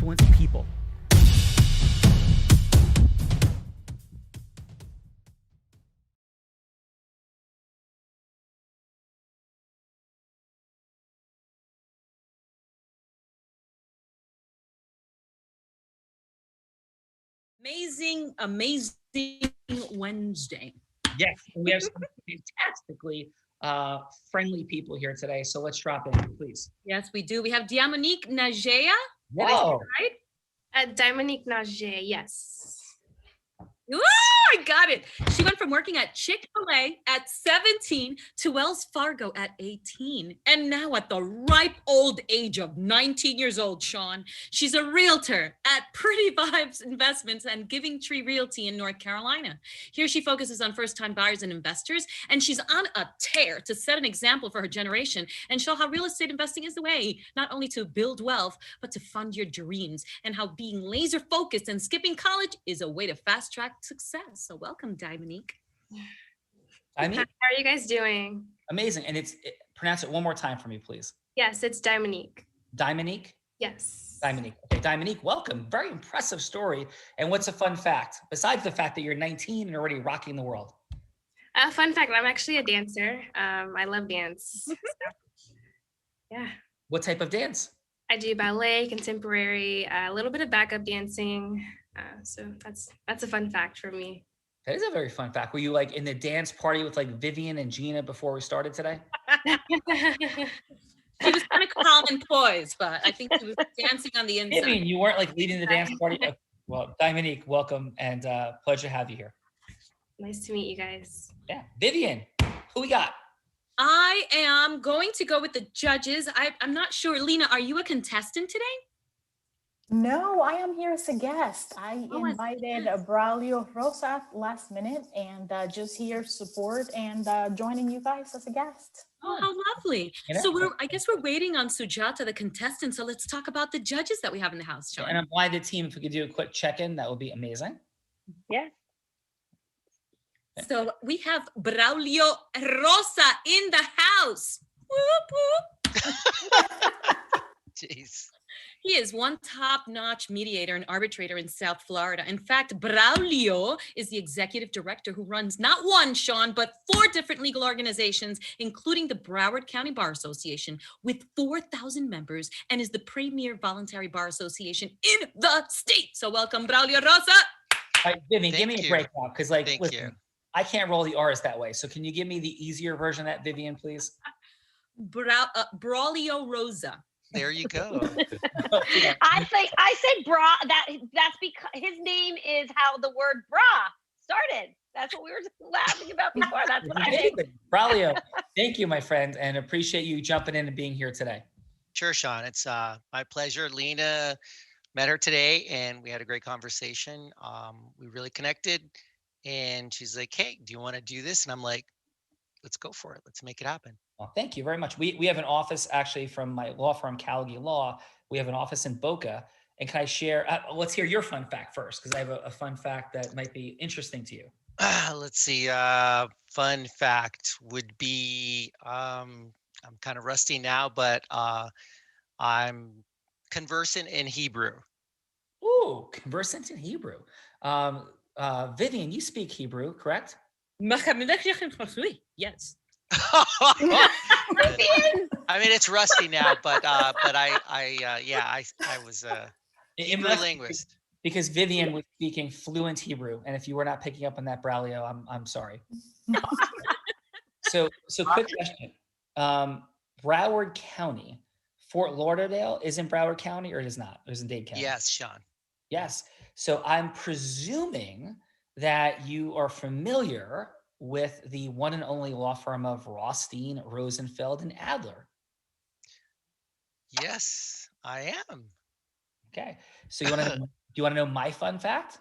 influence people. Amazing Wednesday. Yes, we have some fantastically friendly people here today. So let's drop in, please. Yes, we do. We have Diamonique Najea. Wow. Right? Diamonique Najee, yes. Ooh, I got it. She went from working at Chick-fil-A at 17 to Wells Fargo at 18. And now at the ripe old age of 19 years old, Sean, she's a realtor at Pretty Vibes Investments and Giving Tree Realty in North Carolina. Here she focuses on first-time buyers and investors, and she's on a tear to set an example for her generation and show how real estate investing is the way, not only to build wealth, but to fund your dreams, and how being laser-focused and skipping college is a way to fast-track success. So welcome, Diamonique. How are you guys doing? Amazing. And pronounce it one more time for me, please. Yes, it's Diamonique. Diamonique? Yes. Diamonique. Okay, Diamonique, welcome. Very impressive story. And what's a fun fact, besides the fact that you're 19 and already rocking the world? Fun fact, I'm actually a dancer. I love dance. So, yeah. What type of dance? I do ballet, contemporary, a little bit of backup dancing. So that's a fun fact for me. That is a very fun fact. Were you like in the dance party with like Vivian and Gina before we started today? She was kind of calm and poised, but I think she was dancing on the inside. Vivian, you weren't like leading the dance party? Well, Diamonique, welcome and pleasure to have you here. Nice to meet you guys. Yeah. Vivian, who we got? I am going to go with the judges. I'm not sure. Lena, are you a contestant today? No, I am here as a guest. I invited Braulio Rosa last minute and just here support and joining you guys as a guest. Oh, how lovely. So I guess we're waiting on Sujata, the contestant. So let's talk about the judges that we have in the house, Sean. And I'm by the team. If we could do a quick check-in, that would be amazing. Yeah. So we have Braulio Rosa in the house. Whoop, whoop. Jeez. He is one top-notch mediator and arbitrator in South Florida. In fact, Braulio is the executive director who runs not one, Sean, but 4 different legal organizations, including the Broward County Bar Association with 4,000 members and is the premier voluntary bar association in the state. So welcome, Braulio Rosa. All right, Vivian, give me a breakdown because listen, I can't roll the R's that way. So can you give me the easier version of that, Vivian, please? Braulio Rosa. There you go. I said bra. That's because his name is how the word bra started. That's what we were laughing about before. That's what I think. Braulio, thank you, my friend, and appreciate you jumping in and being here today. Sure, Sean. It's my pleasure. Lena, met her today, and we had a great conversation. We really connected, and she's like, "Hey, do you want to do this?" And I'm like, "Let's go for it. Let's make it happen." Well, thank you very much. We have an office actually from my law firm, Callagy Law. We have an office in Boca. And can I share, let's hear your fun fact first, because I have a fun fact that might be interesting to you. Let's see. Fun fact would be, I'm kind of rusty now, but I'm conversant in Hebrew. Ooh, conversant in Hebrew. Vivian, you speak Hebrew, correct? Yes. I mean, it's rusty now, but I was a Hebrew linguist. Because Vivian was speaking fluent Hebrew, and if you were not picking up on that, Braulio, I'm sorry. So quick question: Broward County, Fort Lauderdale is in Broward County, or it is not? It is in Dade County. Yes, Sean. Yes. So I'm presuming that you are familiar with the one and only law firm of Rothstein, Rosenfeld, and Adler. Yes, I am. Okay. So do you want to know my fun fact?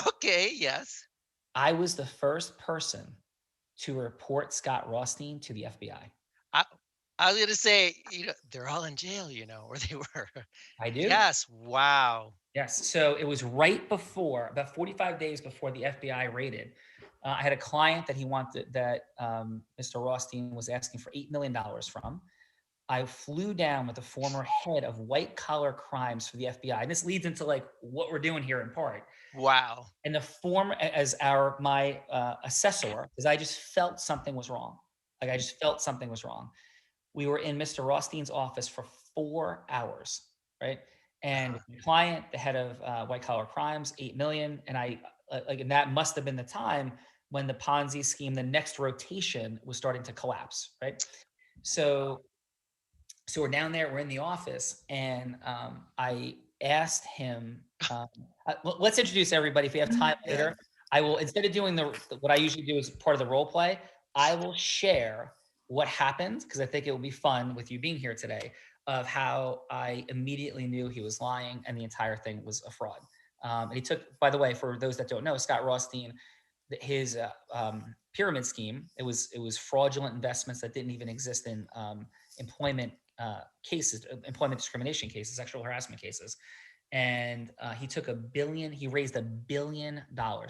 Okay, yes. I was the first person to report Scott Rothstein to the FBI. I was going to say, they're all in jail, or they were. I do. Yes. Wow. Yes. So it was right before, about 45 days before the FBI raided. I had a client that he wanted, that Mr. Rothstein was asking for $8 million from. I flew down with the former head of white collar crimes for the FBI. And this leads into like what we're doing here in part. Wow. And the former, as my assessor, because I just felt something was wrong. Like I just felt something was wrong. We were in Mr. Rothstein's office for 4 hours, right? And the client, the head of white collar crimes, 8 million. And and that must have been the time when the Ponzi scheme, the next rotation was starting to collapse, right? So we're down there, we're in the office, and I asked him, let's introduce everybody. If we have time later, I will, instead of doing what I usually do as part of the role play, I will share what happened, because I think it will be fun with you being here today, of how I immediately knew he was lying and the entire thing was a fraud. And he took, by the way, for those that don't know, Scott Rothstein, his pyramid scheme, it was fraudulent investments that didn't even exist in employment cases, employment discrimination cases, sexual harassment cases. And he raised $1 billion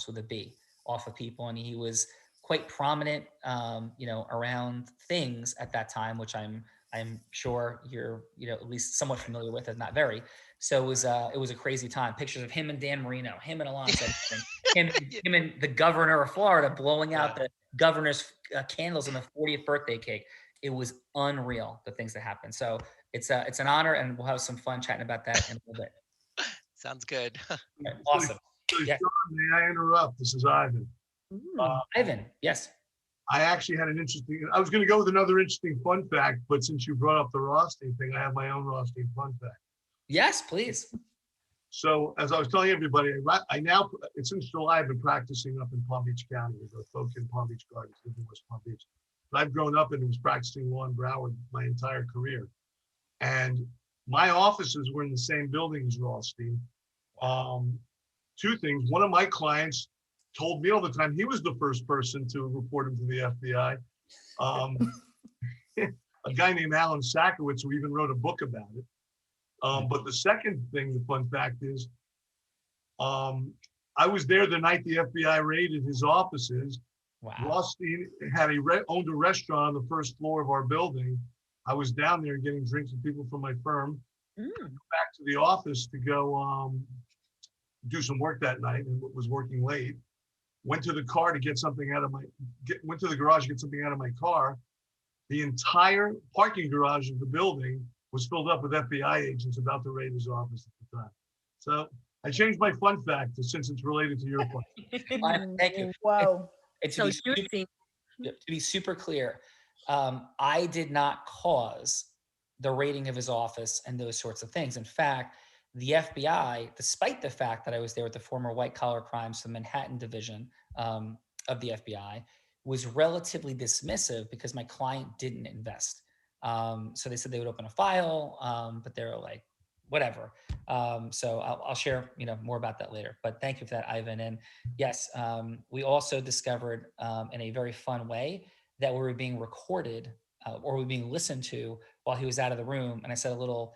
with a B off of people. And he was quite prominent, around things at that time, which I'm sure you're, at least somewhat familiar with, if not very. So it was a crazy time. Pictures of him and Dan Marino, him and Alonso, him and the governor of Florida blowing out the governor's candles on the 40th birthday cake. It was unreal, the things that happened. So it's an honor, and we'll have some fun chatting about that in a little bit. Sounds good. Right, awesome. So, Yeah. Sean, may I interrupt? This is Ivan. Ivan, yes. I actually had I was going to go with another interesting fun fact, but since you brought up the Rothstein thing, I have my own Rothstein fun fact. Yes, please. So as I was telling everybody, since July, I've been practicing up in Palm Beach County. There's a folk in Palm Beach Gardens, live in West Palm Beach. But I've grown up and was practicing law in Broward my entire career. And my offices were in the same building as Rothstein. Two things. One of my clients told me all the time he was the first person to report him to the FBI. A guy named Alan Sakowitz, who even wrote a book about it. But the second thing, the fun fact is, I was there the night the FBI raided his offices. Wow. Rothstein had owned a restaurant on the first floor of our building. I was down there getting drinks with people from my firm. Back to the office to go do some work that night, and was working late. Went to the car to get something out of went to the garage to get something out of my car. The entire parking garage of the building was filled up with FBI agents about to raid his office at the time. So I changed my fun fact since it's related to your question. Thank you. Wow. And So to be super clear, I did not cause the raiding of his office and those sorts of things. In fact, the FBI, despite the fact that I was there with the former white collar crimes, the Manhattan division of the FBI, was relatively dismissive because my client didn't invest. So they said they would open a file, but they're like, whatever. So I'll share, more about that later. But thank you for that, Ivan. And yes, we also discovered in a very fun way that we were being recorded or we were being listened to while he was out of the room. And I said a little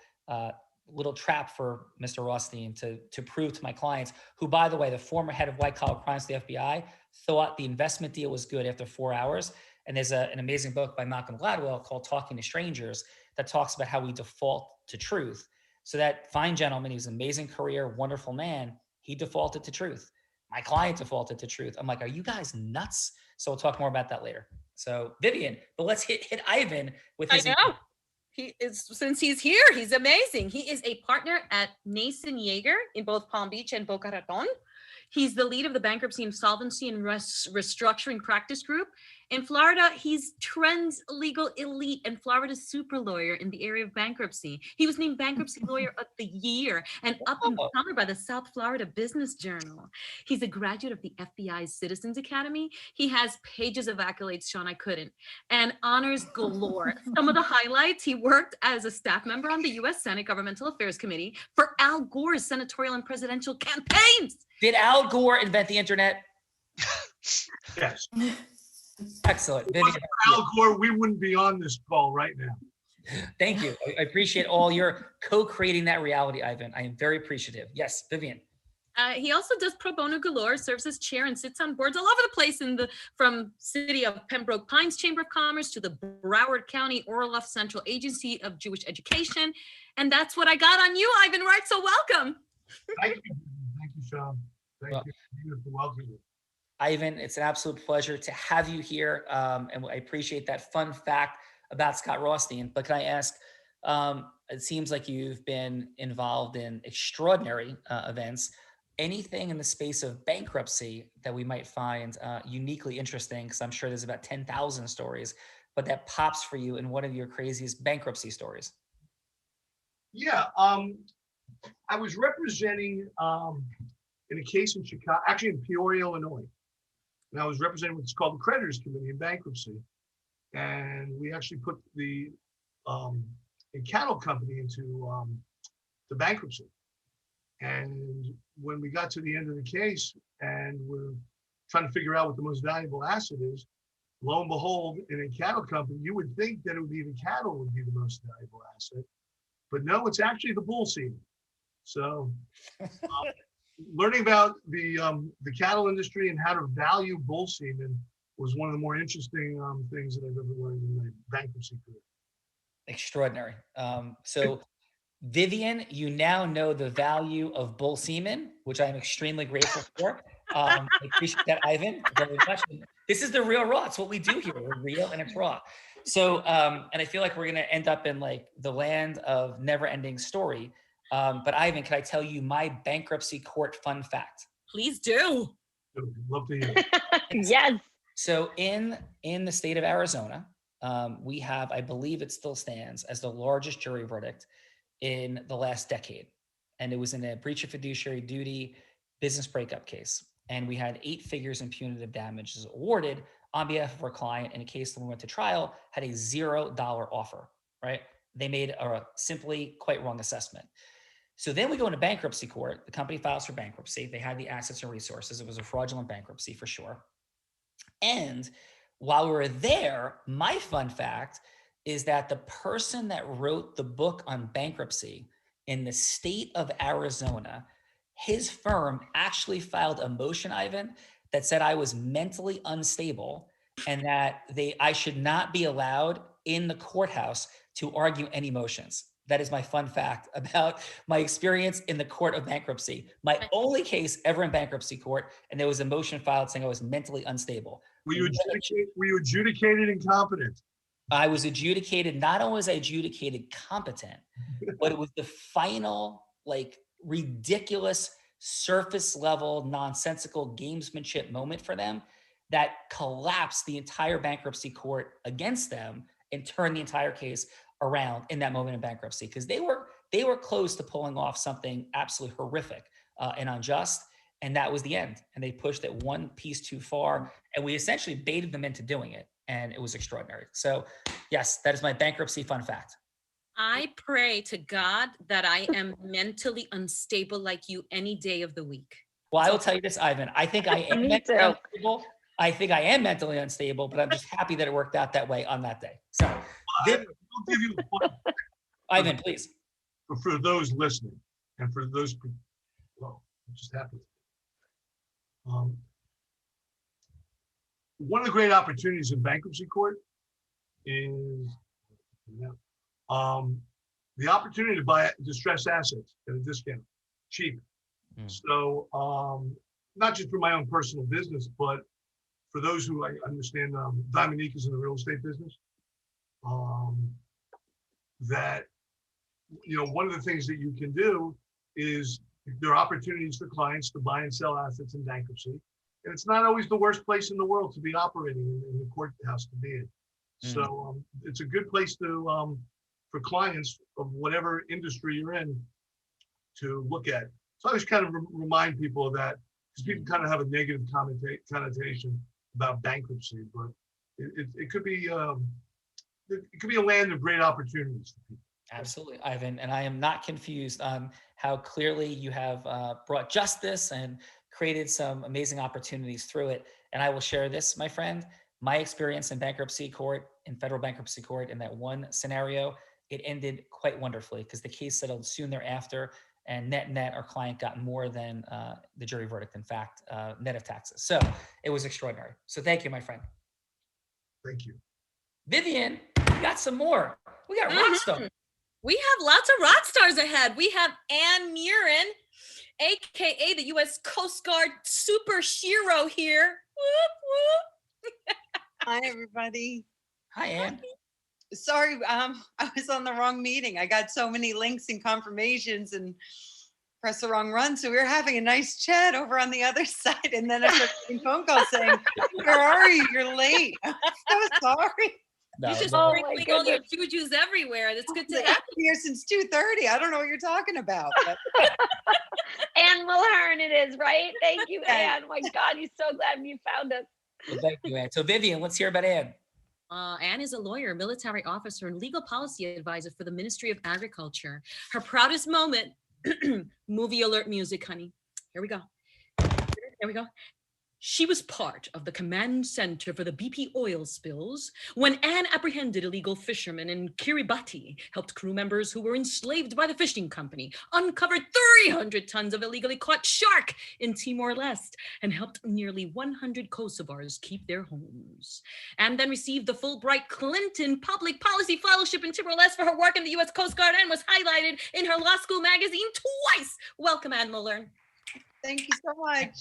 trap for Mr. Rothstein to prove to my clients, who, by the way, the former head of white collar crimes, the FBI, thought the investment deal was good after 4 hours. And there's an amazing book by Malcolm Gladwell called Talking to Strangers that talks about how we default to truth. So that fine gentleman, he was an amazing career, wonderful man, he defaulted to truth. My client defaulted to truth. I'm like, are you guys nuts? So we'll talk more about that later. So Vivian, but let's hit Ivan with his. I know. Since he's here, he's amazing. He is a partner at Nason Yeager in both Palm Beach and Boca Raton. He's the lead of the bankruptcy, insolvency, and restructuring practice group. In Florida, he's Trend's legal elite and Florida's super lawyer in the area of bankruptcy. He was named Bankruptcy Lawyer of the Year and up and comer by the South Florida Business Journal. He's a graduate of the FBI's Citizens Academy. He has pages of accolades, Sean, I couldn't, and honors galore. Some of the highlights: he worked as a staff member on the U.S. Senate Governmental Affairs Committee for Al Gore's senatorial and presidential campaigns. Did Al Gore invent the internet? Yes. Excellent. If it wasn't for Al Gore, we wouldn't be on this call right now. Thank you. I appreciate all your co-creating that reality, Ivan. I am very appreciative. Yes, Vivian. He also does pro bono galore, serves as chair and sits on boards all over the place from City of Pembroke Pines Chamber of Commerce to the Broward County Orloff Central Agency of Jewish Education. And that's what I got on you, Ivan Wright. So welcome. Thank you. Thank you, Sean. Thank you for welcoming me. Ivan, it's an absolute pleasure to have you here. And I appreciate that fun fact about Scott Rothstein. But can I ask, it seems like you've been involved in extraordinary events. Anything in the space of bankruptcy that we might find uniquely interesting? Because I'm sure there's about 10,000 stories, but that pops for you in one of your craziest bankruptcy stories. Yeah, I was representing in a case in Chicago, actually in Peoria, Illinois. And I was representing what's called the Creditors Committee in bankruptcy. And we actually put a cattle company into the bankruptcy. And when we got to the end of the case and we're trying to figure out what the most valuable asset is, lo and behold, in a cattle company, you would think that it would be the cattle would be the most valuable asset. But no, it's actually the bull semen. So learning about the cattle industry and how to value bull semen was one of the more interesting things that I've ever learned in my bankruptcy career. Extraordinary. So Vivian, you now know the value of bull semen, which I'm extremely grateful for. I appreciate that, Ivan, very much. This is the Real Raw. It's what we do here. We're real and it's raw. So, and I feel like we're going to end up in like the land of never-ending story. But Ivan, can I tell you my bankruptcy court fun fact? Please do. Love to hear. Yes. So in the state of Arizona, we have, I believe it still stands as the largest jury verdict in the last decade. And it was in a breach of fiduciary duty business breakup case. And we had 8 figures in punitive damages awarded on behalf of our client in a case that we went to trial, had a $0 offer, right? They made a simply quite wrong assessment. So then we go into bankruptcy court. The company files for bankruptcy. They had the assets and resources. It was a fraudulent bankruptcy for sure. And while we were there, my fun fact is that the person that wrote the book on bankruptcy in the state of Arizona, his firm actually filed a motion, Ivan, that said I was mentally unstable and that I should not be allowed in the courthouse to argue any motions. That is my fun fact about my experience in the court of bankruptcy. My only case ever in bankruptcy court, and there was a motion filed saying I was mentally unstable. Were you adjudicated incompetent? I was adjudicated, not only was I adjudicated competent, but it was the final, like, ridiculous, surface level, nonsensical gamesmanship moment for them that collapsed the entire bankruptcy court against them and turned the entire case around in that moment in bankruptcy, because they were close to pulling off something absolutely horrific and unjust. And that was the end. And they pushed it one piece too far. And we essentially baited them into doing it. And it was extraordinary. So yes, that is my bankruptcy fun fact. I pray to God that I am mentally unstable like you any day of the week. Well, I will tell you this, Ivan. I think I am mentally unstable. I think I am mentally unstable, but I'm just happy that it worked out that way on that day. So, I'll give you Ivan, please. For those listening and for those people, well, it just happened. One of the great opportunities in bankruptcy court is the opportunity to buy distressed assets at a discount, cheap. So not just for my own personal business, but for those who I understand, Dominique is in the real estate business. That, you know, one of the things that you can do is there are opportunities for clients to buy and sell assets in bankruptcy. And it's not always the worst place in the world to be operating in the courthouse to be in. So it's a good place to, for clients of whatever industry you're in to look at. So I always kind of remind people of that, because people kind of have a negative connotation about bankruptcy, but it could be a land of great opportunities for people. Absolutely, Ivan. And I am not confused on how clearly you have brought justice and created some amazing opportunities through it. And I will share this, my friend, my experience in bankruptcy court, in federal bankruptcy court, in that one scenario, it ended quite wonderfully because the case settled soon thereafter. And net, our client got more than the jury verdict, in fact, net of taxes. So it was extraordinary. So thank you, my friend. Thank you. Vivian, we got some more. We got rock stars. We have lots of rock stars ahead. We have Ann Murin, AKA the U.S. Coast Guard superhero here. Whoop, whoop. Hi, everybody. Hi, Ann. Sorry, I was on the wrong meeting. I got so many links and confirmations and pressed the wrong run. So we were having a nice chat over on the other side. And then I started getting phone calls saying, where are you? You're late. I'm so sorry. No, You're just no. sprinkling all your jujus everywhere. That's good to I've have. been here since 2:30. I don't know what you're talking about. But Ann Mulhern it is, right? Thank you, Ann. My God, you're so glad you found us. Well, thank you, Ann. So Vivian, let's hear about Ann. Ann is a lawyer, military officer, and legal policy advisor for the Ministry of Agriculture. Her proudest moment, movie alert music, honey. Here we go. Here we go. She was part of the command center for the BP oil spills when Ann apprehended illegal fishermen in Kiribati, helped crew members who were enslaved by the fishing company, uncovered 300 tons of illegally caught shark in Timor-Leste, and helped nearly 100 Kosovars keep their homes. Ann then received the Fulbright Clinton Public Policy Fellowship in Timor-Leste for her work in the U.S. Coast Guard and was highlighted in her law school magazine twice. Welcome, Ann Mulhern. thank you so much.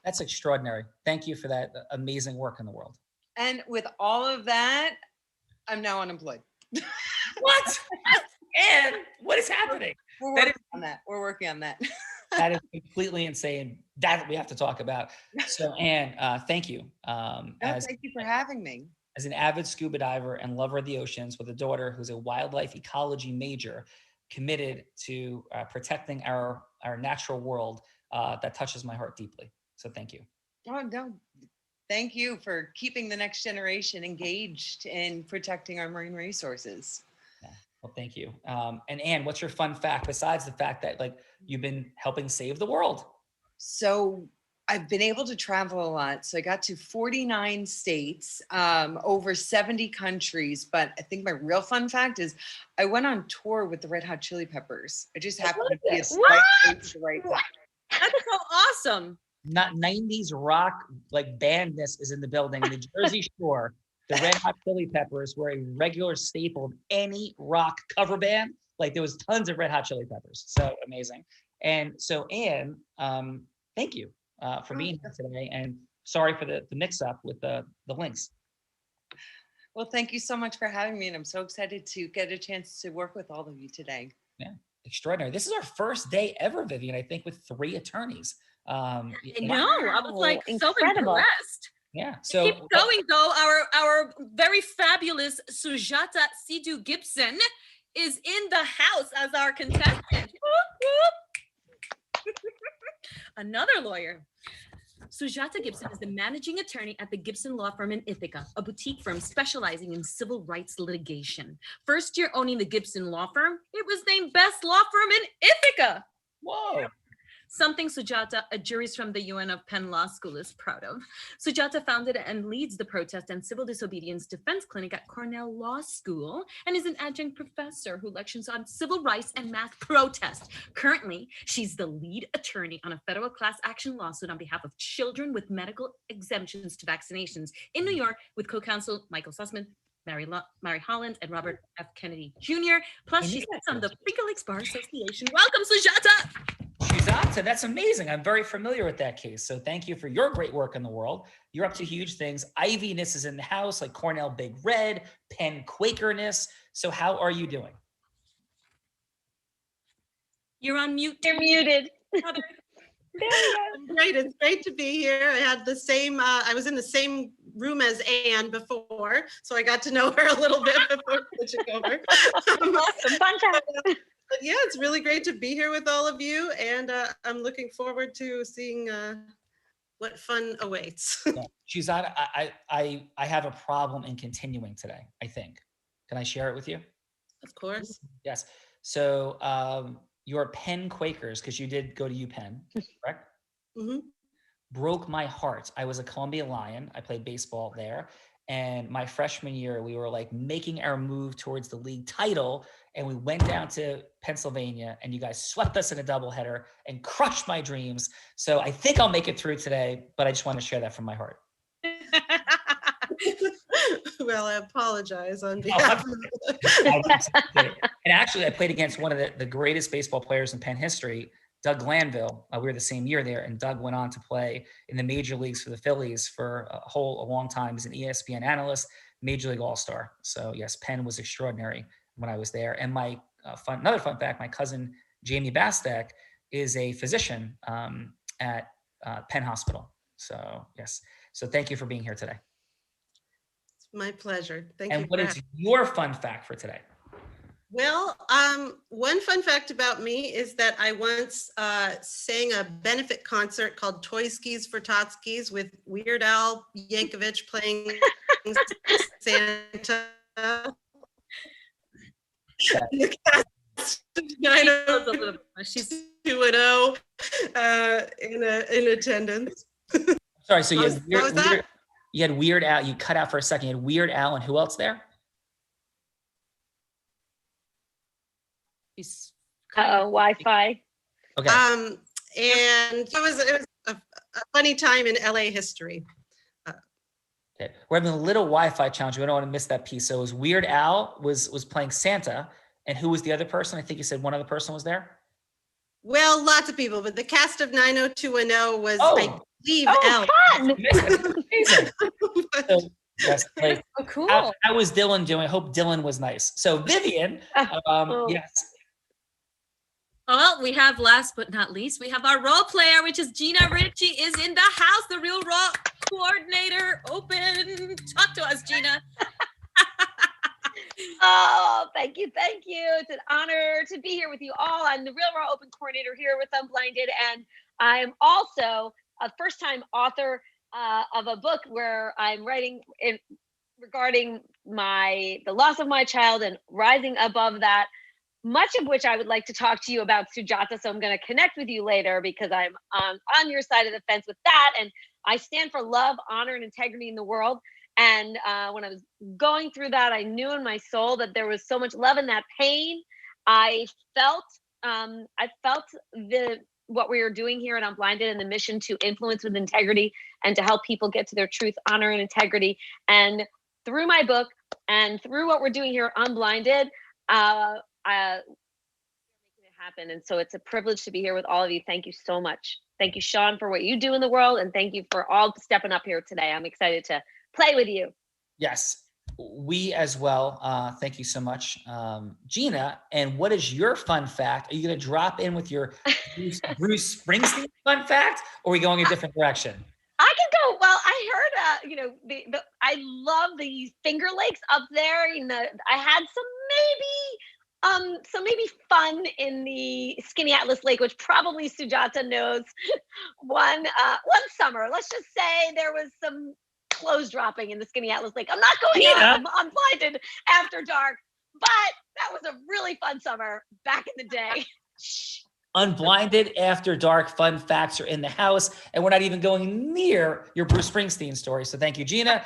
That's extraordinary. Thank you for that amazing work in the world. And with all of that, I'm now unemployed. What? Ann, what is happening? We're That working on that. We're working on that. That is completely insane. That we have to talk about. So Ann, thank you. Thank you for having me. As an avid scuba diver and lover of the oceans with a daughter who's a wildlife ecology major, committed to protecting our natural world, that touches my heart deeply. So thank you. Oh, no. Thank you for keeping the next generation engaged in protecting our marine resources. Yeah. Well, thank you. And Ann, what's your fun fact besides the fact that like you've been helping save the world? So I've been able to travel a lot. So I got to 49 states, over 70 countries. But I think my real fun fact is I went on tour with the Red Hot Chili Peppers. I just happened to be a right place at the right time. That's so awesome. Not 90s rock like bandness is in the building. The Jersey Shore, the Red Hot Chili Peppers were a regular staple of any rock cover band. Like there was tons of Red Hot Chili Peppers. So amazing. And so Ann, thank you for being here today. And sorry for the mix up with the links. Well, thank you so much for having me. And I'm so excited to get a chance to work with all of you today. Yeah, extraordinary. This is our first day ever, Vivian, I think with 3 attorneys. I know. I was like so incredible. impressed. Yeah. So Keep going though. Our very fabulous Sujata Sidhu Gibson is in the house as our contestant. Whoop, whoop. Another lawyer. Sujata Gibson is the managing attorney at the Gibson Law Firm in Ithaca, a boutique firm specializing in civil rights litigation. First year owning the Gibson Law Firm, it was named Best Law Firm in Ithaca. whoa. Something Sujata, a jurist from the UN of Penn Law School, is proud of. Sujata founded and leads the Protest and Civil Disobedience Defense Clinic at Cornell Law School and is an adjunct professor who lectures on civil rights and mass protest. Currently, she's the lead attorney on a federal class action lawsuit on behalf of children with medical exemptions to vaccinations in New York with co-counsel Michael Sussman, Mary Holland, and Robert F. Kennedy Jr. Plus, she sits on the Finger Lakes Bar Association. Welcome, Sujata. Sujata, that's amazing. I'm very familiar with that case. So thank you for your great work in the world. You're up to huge things. Ivy-ness is in the house, like Cornell Big Red, Penn Quakerness. So how are you doing? You're on mute. You're muted. Heather. Great. It's great to be here. I had the same, I was in the same room as Ann before, so I got to know her a little bit before switching over. Awesome. Fun time. But yeah, it's really great to be here with all of you, and I'm looking forward to seeing what fun awaits. Yeah. Sujata, I have a problem in continuing today, I think. Can I share it with you? Of course. Yes. So your Penn Quakers, because you did go to UPenn, correct? Mm-hmm. Broke my heart. I was a Columbia Lion. I played baseball there. And my freshman year, we were like making our move towards the league title. and we went down to Pennsylvania, and you guys swept us in a doubleheader and crushed my dreams. So I think I'll make it through today, but I just want to share that from my heart. Well, I apologize on behalf of And actually, I played against one of the greatest baseball players in Penn history, Doug Glanville. We were the same year there, and Doug went on to play in the major leagues for the Phillies for a long time as an ESPN analyst, Major League All-Star. So yes, Penn was extraordinary when I was there. And my another fun fact, my cousin Jamie Bastek is a physician at Penn Hospital. So yes, so thank you for being here today. My pleasure. Thank you. And what is your fun fact for today? Well, one fun fact about me is that I once sang a benefit concert called Toy Skis for Totskis with Weird Al Yankovic playing Santa. She's 2-0 in attendance. Sorry, so you had Weird Al. You cut out for a second. You had Weird Al, and who else there? Wi-Fi. Okay. And it was a funny time in LA history. Okay. We're having a little Wi-Fi challenge. We don't want to miss that piece. So it was Weird Al was playing Santa, and who was the other person? I think you said one other person was there. Well, lots of people, but the cast of 90210 was, I believe, Al. Fun! Amazing. So, yes, like, Oh, cool. how was Dylan doing? I hope Dylan was nice. So Vivian, yes. Well, we have last but not least, we have our role player, which is Gina Ritchie is in the house, the Real Raw coordinator. Open. Talk to us, Gina. Oh, thank you. Thank you. It's an honor to be here with you all. I'm the Real Raw Open coordinator here with Unblinded, and I'm also a first-time author of a book where I'm writing regarding the loss of my child and rising above that, much of which I would like to talk to you about, Sujata. So I'm going to connect with you later because I'm on your side of the fence with that. And I stand for love, honor, and integrity in the world. And when I was going through that, I knew in my soul that there was so much love in that pain. I felt what we are doing here at Unblinded and the mission to influence with integrity and to help people get to their truth, honor, and integrity. And through my book and through what we're doing here at Unblinded, making it happen. And so it's a privilege to be here with all of you. Thank you so much. Thank you, Sean, for what you do in the world. And thank you for all stepping up here today. I'm excited to play with you. Yes, we as well. Thank you so much, Gina. And what is your fun fact? Are you going to drop in with your Bruce Springsteen fun fact, or are we going a different direction? I can go. Well, I heard, I love the Finger Lakes up there. I had some maybe fun in the Skinny Atlas Lake, which probably Sujata knows. One summer, let's just say there was some clothes dropping in the Skinny Atlas Lake. I'm not going out. I'm blinded after dark, but that was a really fun summer back in the day. Unblinded After Dark fun facts are in the house, and we're not even going near your Bruce Springsteen story. So thank you, Gina.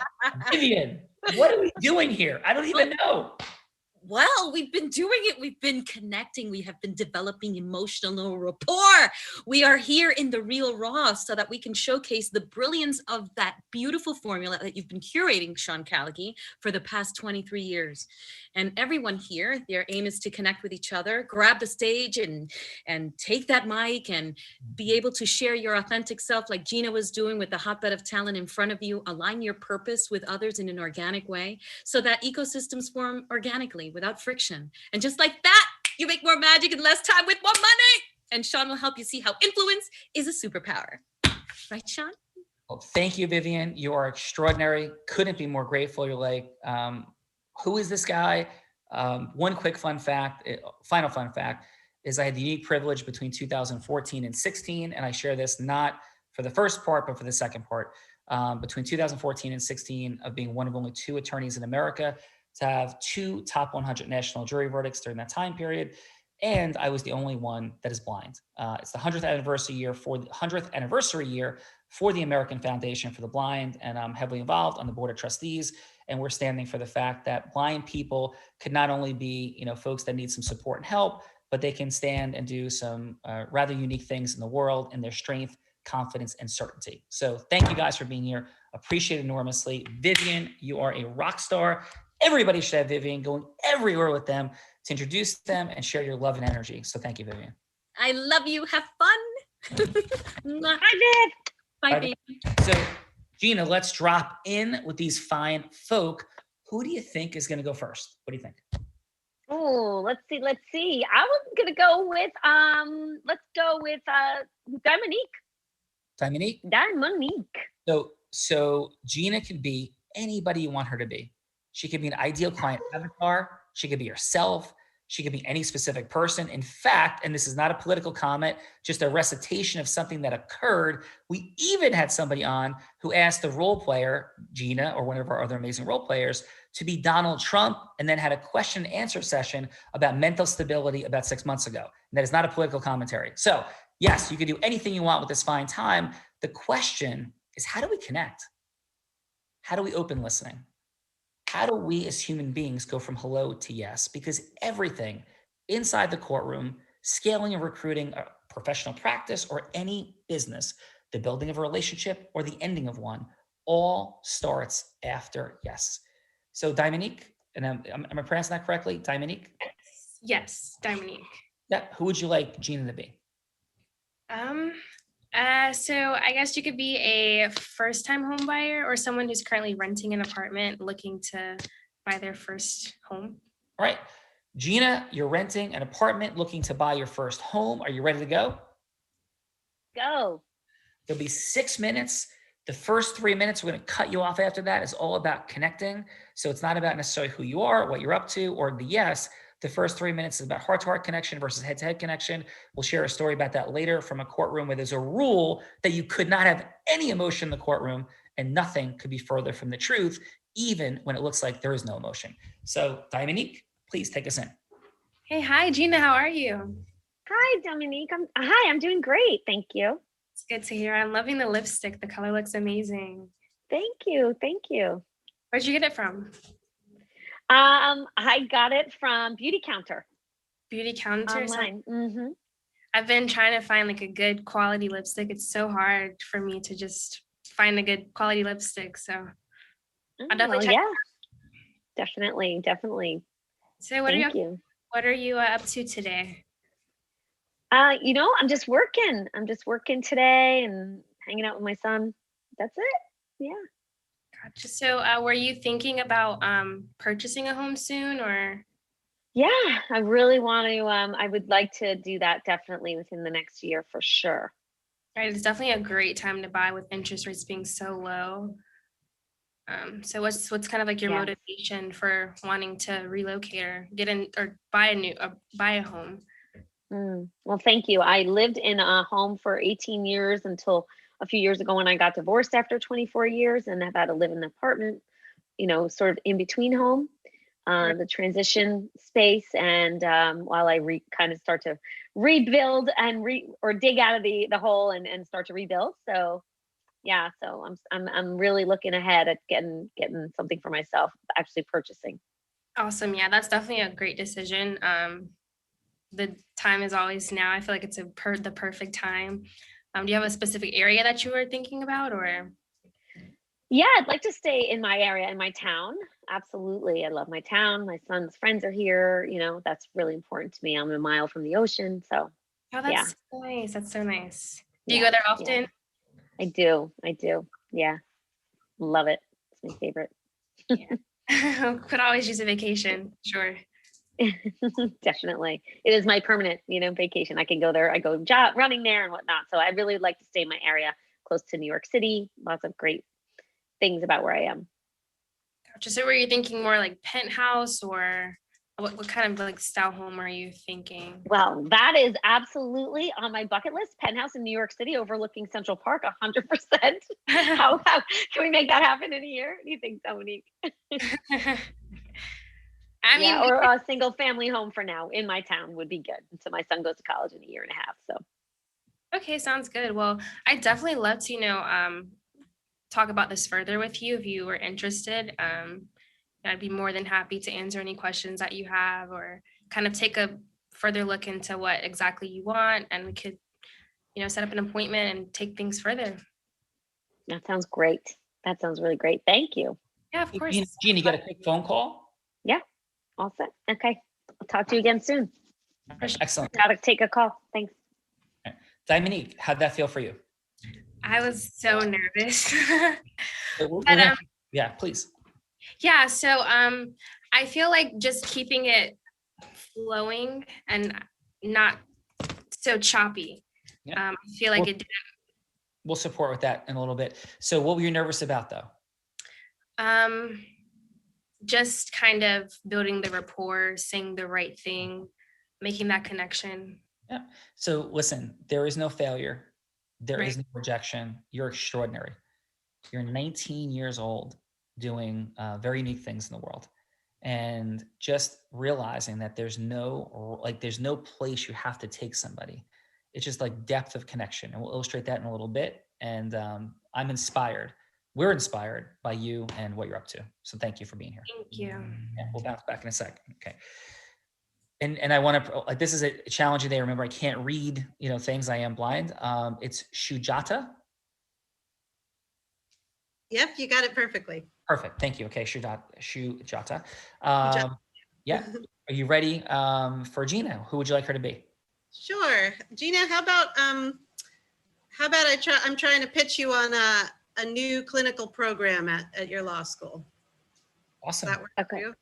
Vivian, what are we doing here? I don't even know. Well, we've been doing it. We've been connecting. We have been developing emotional rapport. We are here in the Real Raw so that we can showcase the brilliance of that beautiful formula that you've been curating, Sean Callaghy, for the past 23 years. And everyone here, their aim is to connect with each other, grab the stage and take that mic and be able to share your authentic self like Gina was doing with the hotbed of talent in front of you, align your purpose with others in an organic way so that ecosystems form organically without friction. And just like that, you make more magic in less time with more money. And Sean will help you see how influence is a superpower. Right, Sean? Well, thank you, Vivian. You are extraordinary. Couldn't be more grateful. You're like, who is this guy? One quick final fun fact is I had the unique privilege between 2014 and 16, and I share this not for the first part, but for the second part. Between 2014 and 16 of being one of only 2 attorneys in America to have 2 top 100 national jury verdicts during that time period. And I was the only one that is blind. It's the 100th anniversary year for the American Foundation for the Blind, and I'm heavily involved on the board of trustees. And we're standing for the fact that blind people could not only be, you know, folks that need some support and help, but they can stand and do some rather unique things in the world in their strength, confidence, and certainty. So thank you guys for being here. Appreciate it enormously. Vivian, you are a rock star. Everybody should have Vivian going everywhere with them to introduce them and share your love and energy. So thank you, Vivian. I love you. Have fun. Bye, Viv. Bye, baby. So Gina, let's drop in with these fine folk. Who do you think is going to go first? What do you think? Oh, let's see. I was gonna go with Dominique? Dominique. So Gina can be anybody you want her to be. She could be an ideal client avatar. She could be herself. She could be any specific person. In fact, and this is not a political comment, just a recitation of something that occurred. We even had somebody on who asked the role player, Gina, or one of our other amazing role players, to be Donald Trump, and then had a question and answer session about mental stability about 6 months ago. And that is not a political commentary. So yes, you can do anything you want with this fine time. The question is, how do we connect? How do we open listening? How do we as human beings go from hello to yes? Because everything inside the courtroom, scaling and recruiting a professional practice or any business, the building of a relationship or the ending of one, all starts after yes. So Dominique, and am I pronouncing that correctly? Dominique? Yes, Dominique. Yeah. Who would you like Gina to be? So I guess you could be a first-time home buyer or someone who's currently renting an apartment looking to buy their first home. All right. Gina, you're renting an apartment looking to buy your first home. Are you ready to go? Go. There'll be 6 minutes. The first 3 minutes, we're going to cut you off after that, is all about connecting. So it's not about necessarily who you are, what you're up to, or the yes. The first 3 minutes is about heart-to-heart connection versus head-to-head connection. We'll share a story about that later from a courtroom where there's a rule that you could not have any emotion in the courtroom and nothing could be further from the truth, even when it looks like there is no emotion. So Dominique, please take us in. Hey, hi, Gina. How are you? Hi, Dominique. I'm doing great. Thank you. It's good to hear. I'm loving the lipstick. The color looks amazing. Thank you. Where'd you get it from? I got it from Beauty Counter. Beauty Counter? Online. Mm-hmm. I've been trying to find like a good quality lipstick. It's so hard for me to just find a good quality lipstick. So I'll definitely check. Yeah, definitely. So what are you up to today? I'm just working. Today and hanging out with my son. That's it. Yeah. Gotcha. So were you thinking about purchasing a home soon or? Yeah, I really want to. I would like to do that definitely within the next year for sure. Right. It's definitely a great time to buy with interest rates being so low. So what's kind of like your motivation for wanting to relocate or get in or buy a home? Well, thank you. I lived in a home for 18 years until a few years ago when I got divorced after 24 years and I've had to live in an apartment, sort of in between home, the transition space. And while I kind of start to rebuild and dig out of the hole and start to rebuild. So yeah, so I'm really looking ahead at getting something for myself, actually purchasing. Awesome. Yeah, that's definitely a great decision. The time is always now. I feel like it's the perfect time. Do you have a specific area that you were thinking about or? Yeah, I'd like to stay in my area, in my town. Absolutely. I love my town. My son's friends are here. That's really important to me. I'm a mile from the ocean. So oh, that's so nice. That's so nice. Do you Yeah, go there often? Yeah. I do. Yeah. Love it. It's my favorite. Could always use a vacation. Sure. Definitely. It is my permanent, vacation. I can go there. I go running there and whatnot. So I really like to stay in my area close to New York City. Lots of great things about where I am. Gotcha. So were you thinking more like penthouse or what kind of like style home are you thinking? Well, that is absolutely on my bucket list. Penthouse in New York City overlooking Central Park, 100%. How can we make that happen in a year? Do you think, Dominique? Or a single family home for now in my town would be good until my son goes to college in a year and a half. So, okay, sounds good. Well, I definitely love to, talk about this further with you if you were interested. I'd be more than happy to answer any questions that you have, or kind of take a further look into what exactly you want, and we could, set up an appointment and take things further. That sounds great. That sounds really great. Thank you. Yeah, of course. Gene, you got a quick phone call? Yeah, all set. Okay, I'll talk to you again soon. Excellent. Gotta take a call. Thanks. Dominique, how'd that feel for you? I was so nervous. Yeah, please. Yeah, so I feel like just keeping it flowing and not so choppy. Yeah. I feel like Well, it didn't. We'll support with that in a little bit. So what were you nervous about though? Just kind of building the rapport, saying the right thing, making that connection. Yeah. So listen, there is no failure. There is Right. no rejection. You're extraordinary. You're 19 years old doing very unique things in the world. And just realizing that there's no place you have to take somebody. It's just like depth of connection. And we'll illustrate that in a little bit. And I'm inspired. We're inspired by you and what you're up to. So thank you for being here. Thank you. Yeah, we'll bounce back in a second. Okay. And I want to, this is a challenging day. Remember, I can't read, things. I am blind. It's Shujata. Yep, you got it perfectly. Perfect. Thank you. Okay. Shujata. Shujata. Yeah. Are you ready for Gina? Who would you like her to be? Sure. Gina, how about I'm trying to pitch you on a new clinical program at your law school. Awesome. That works for you?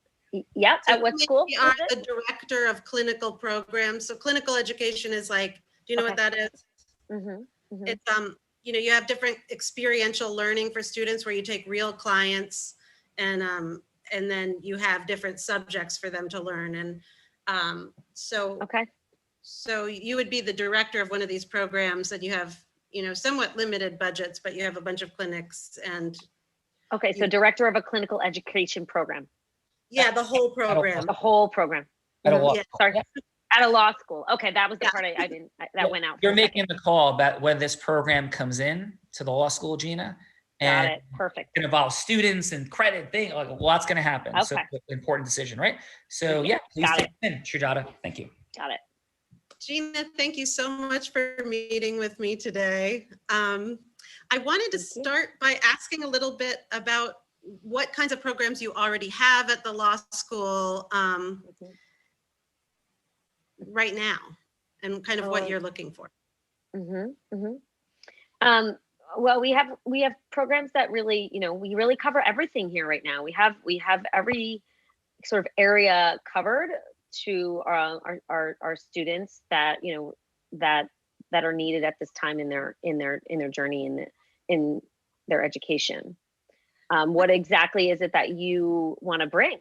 Yep. So At what school? we are the director of clinical programs. So clinical education is like, do you know what that is? It's you have different experiential learning for students where you take real clients and then you have different subjects for them to learn. And so you would be the director of one of these programs, and you have somewhat limited budgets, but you have a bunch of clinics and. Okay, so director of a clinical education program. Yeah, the whole program. The whole program. At a law Yeah, school. sorry. At a law school. Okay, that was the part I didn't, that went out. You're making the call about when this program comes in to the law school, Gina. Got And it. Perfect. it involves students and credit thing, like a lot's going to happen. Okay. So it's an important decision, right? So yeah, please take it in, Shujata. Thank you. Got it. Gina, thank you so much for meeting with me today. I wanted to start by asking a little bit about what kinds of programs you already have at the law school right now, and kind of what you're looking for. Well, we have programs that really, we really cover everything here right now. We have every sort of area covered to our students that that are needed at this time in their journey in their education. What exactly is it that you want to bring?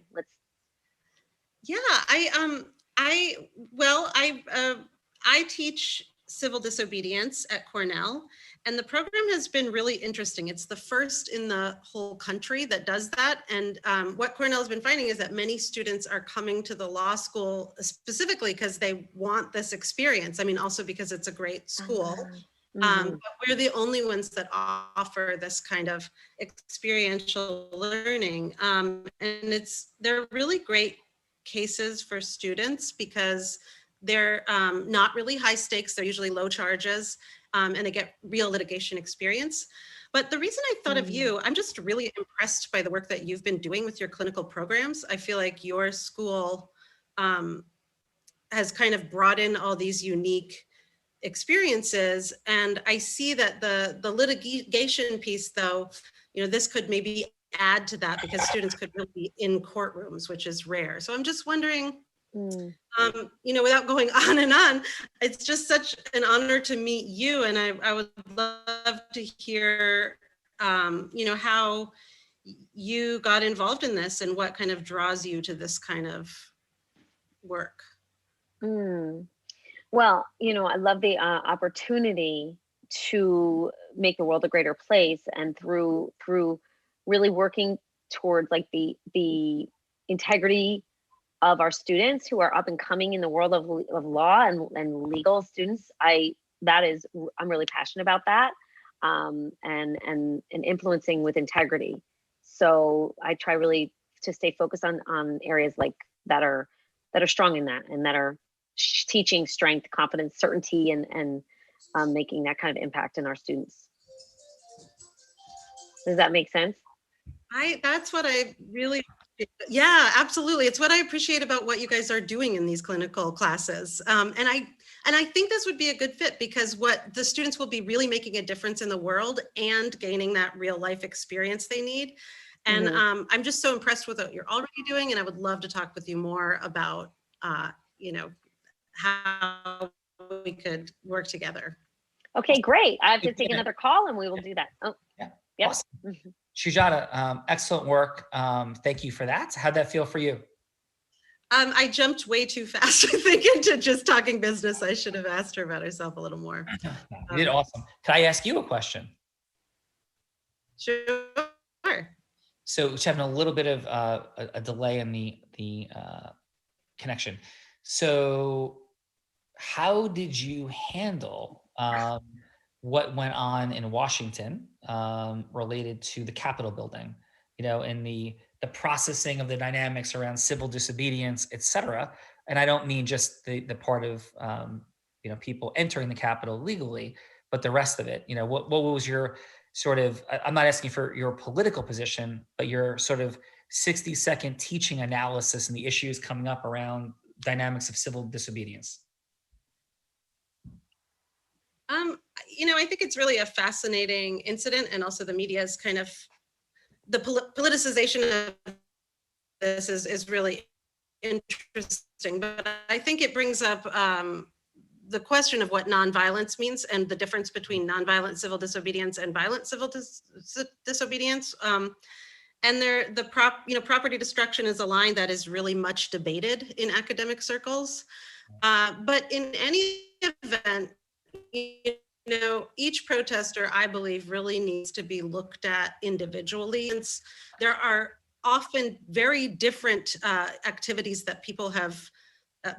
I teach civil disobedience at Cornell, and the program has been really interesting. It's the first in the whole country that does that. And what Cornell has been finding is that many students are coming to the law school specifically because they want this experience. I mean, also because it's a great school. But we're the only ones that offer this kind of experiential learning. And they're really great cases for students because they're not really high stakes. They're usually low charges, and they get real litigation experience. But the reason I thought of you, I'm just really impressed by the work that you've been doing with your clinical programs. I feel like your school has kind of brought in all these unique experiences. And I see that the litigation piece, though, this could maybe add to that because students could really be in courtrooms, which is rare. So I'm just wondering, without going on and on, it's just such an honor to meet you. And I would love to hear, how you got involved in this and what kind of draws you to this kind of work. Well, I love the opportunity to make the world a greater place, and through really working towards like the integrity of our students who are up and coming in the world of law and legal students. I'm really passionate about that, and influencing with integrity. So I try really to stay focused on areas like that are strong in that, and that are teaching strength, confidence, certainty, and making that kind of impact in our students. Does that make sense? That's what I really, yeah, absolutely. It's what I appreciate about what you guys are doing in these clinical classes. And I think this would be a good fit, because what the students will be really making a difference in the world and gaining that real life experience they need. And I'm just so impressed with what you're already doing. And I would love to talk with you more about, you know, how we could work together. Okay, great. I have to take another call and we will do that. Oh, yeah. Yep. Awesome. Sujata, excellent work. Thank you for that. How'd that feel for you? I jumped way too fast, I think, into just talking business. I should have asked her about herself a little more. You did awesome. Can I ask you a question? Sure. So we're having a little bit of a delay in the connection. So how did you handle what went on in Washington related to the Capitol building, you know, and the processing of the dynamics around civil disobedience, et cetera? And I don't mean just the part of, you know, people entering the Capitol legally, but the rest of it. You know, what was your sort of, I'm not asking for your political position, but your sort of 60-second teaching analysis and the issues coming up around dynamics of civil disobedience? You know, I think it's really a fascinating incident, and also the media's kind of, the politicization of this is really interesting. But I think it brings up the question of what nonviolence means, and the difference between nonviolent civil disobedience and violent civil disobedience. And property destruction is a line that is really much debated in academic circles. But in any event, you know, each protester, I believe, really needs to be looked at individually. There are often very different activities that people have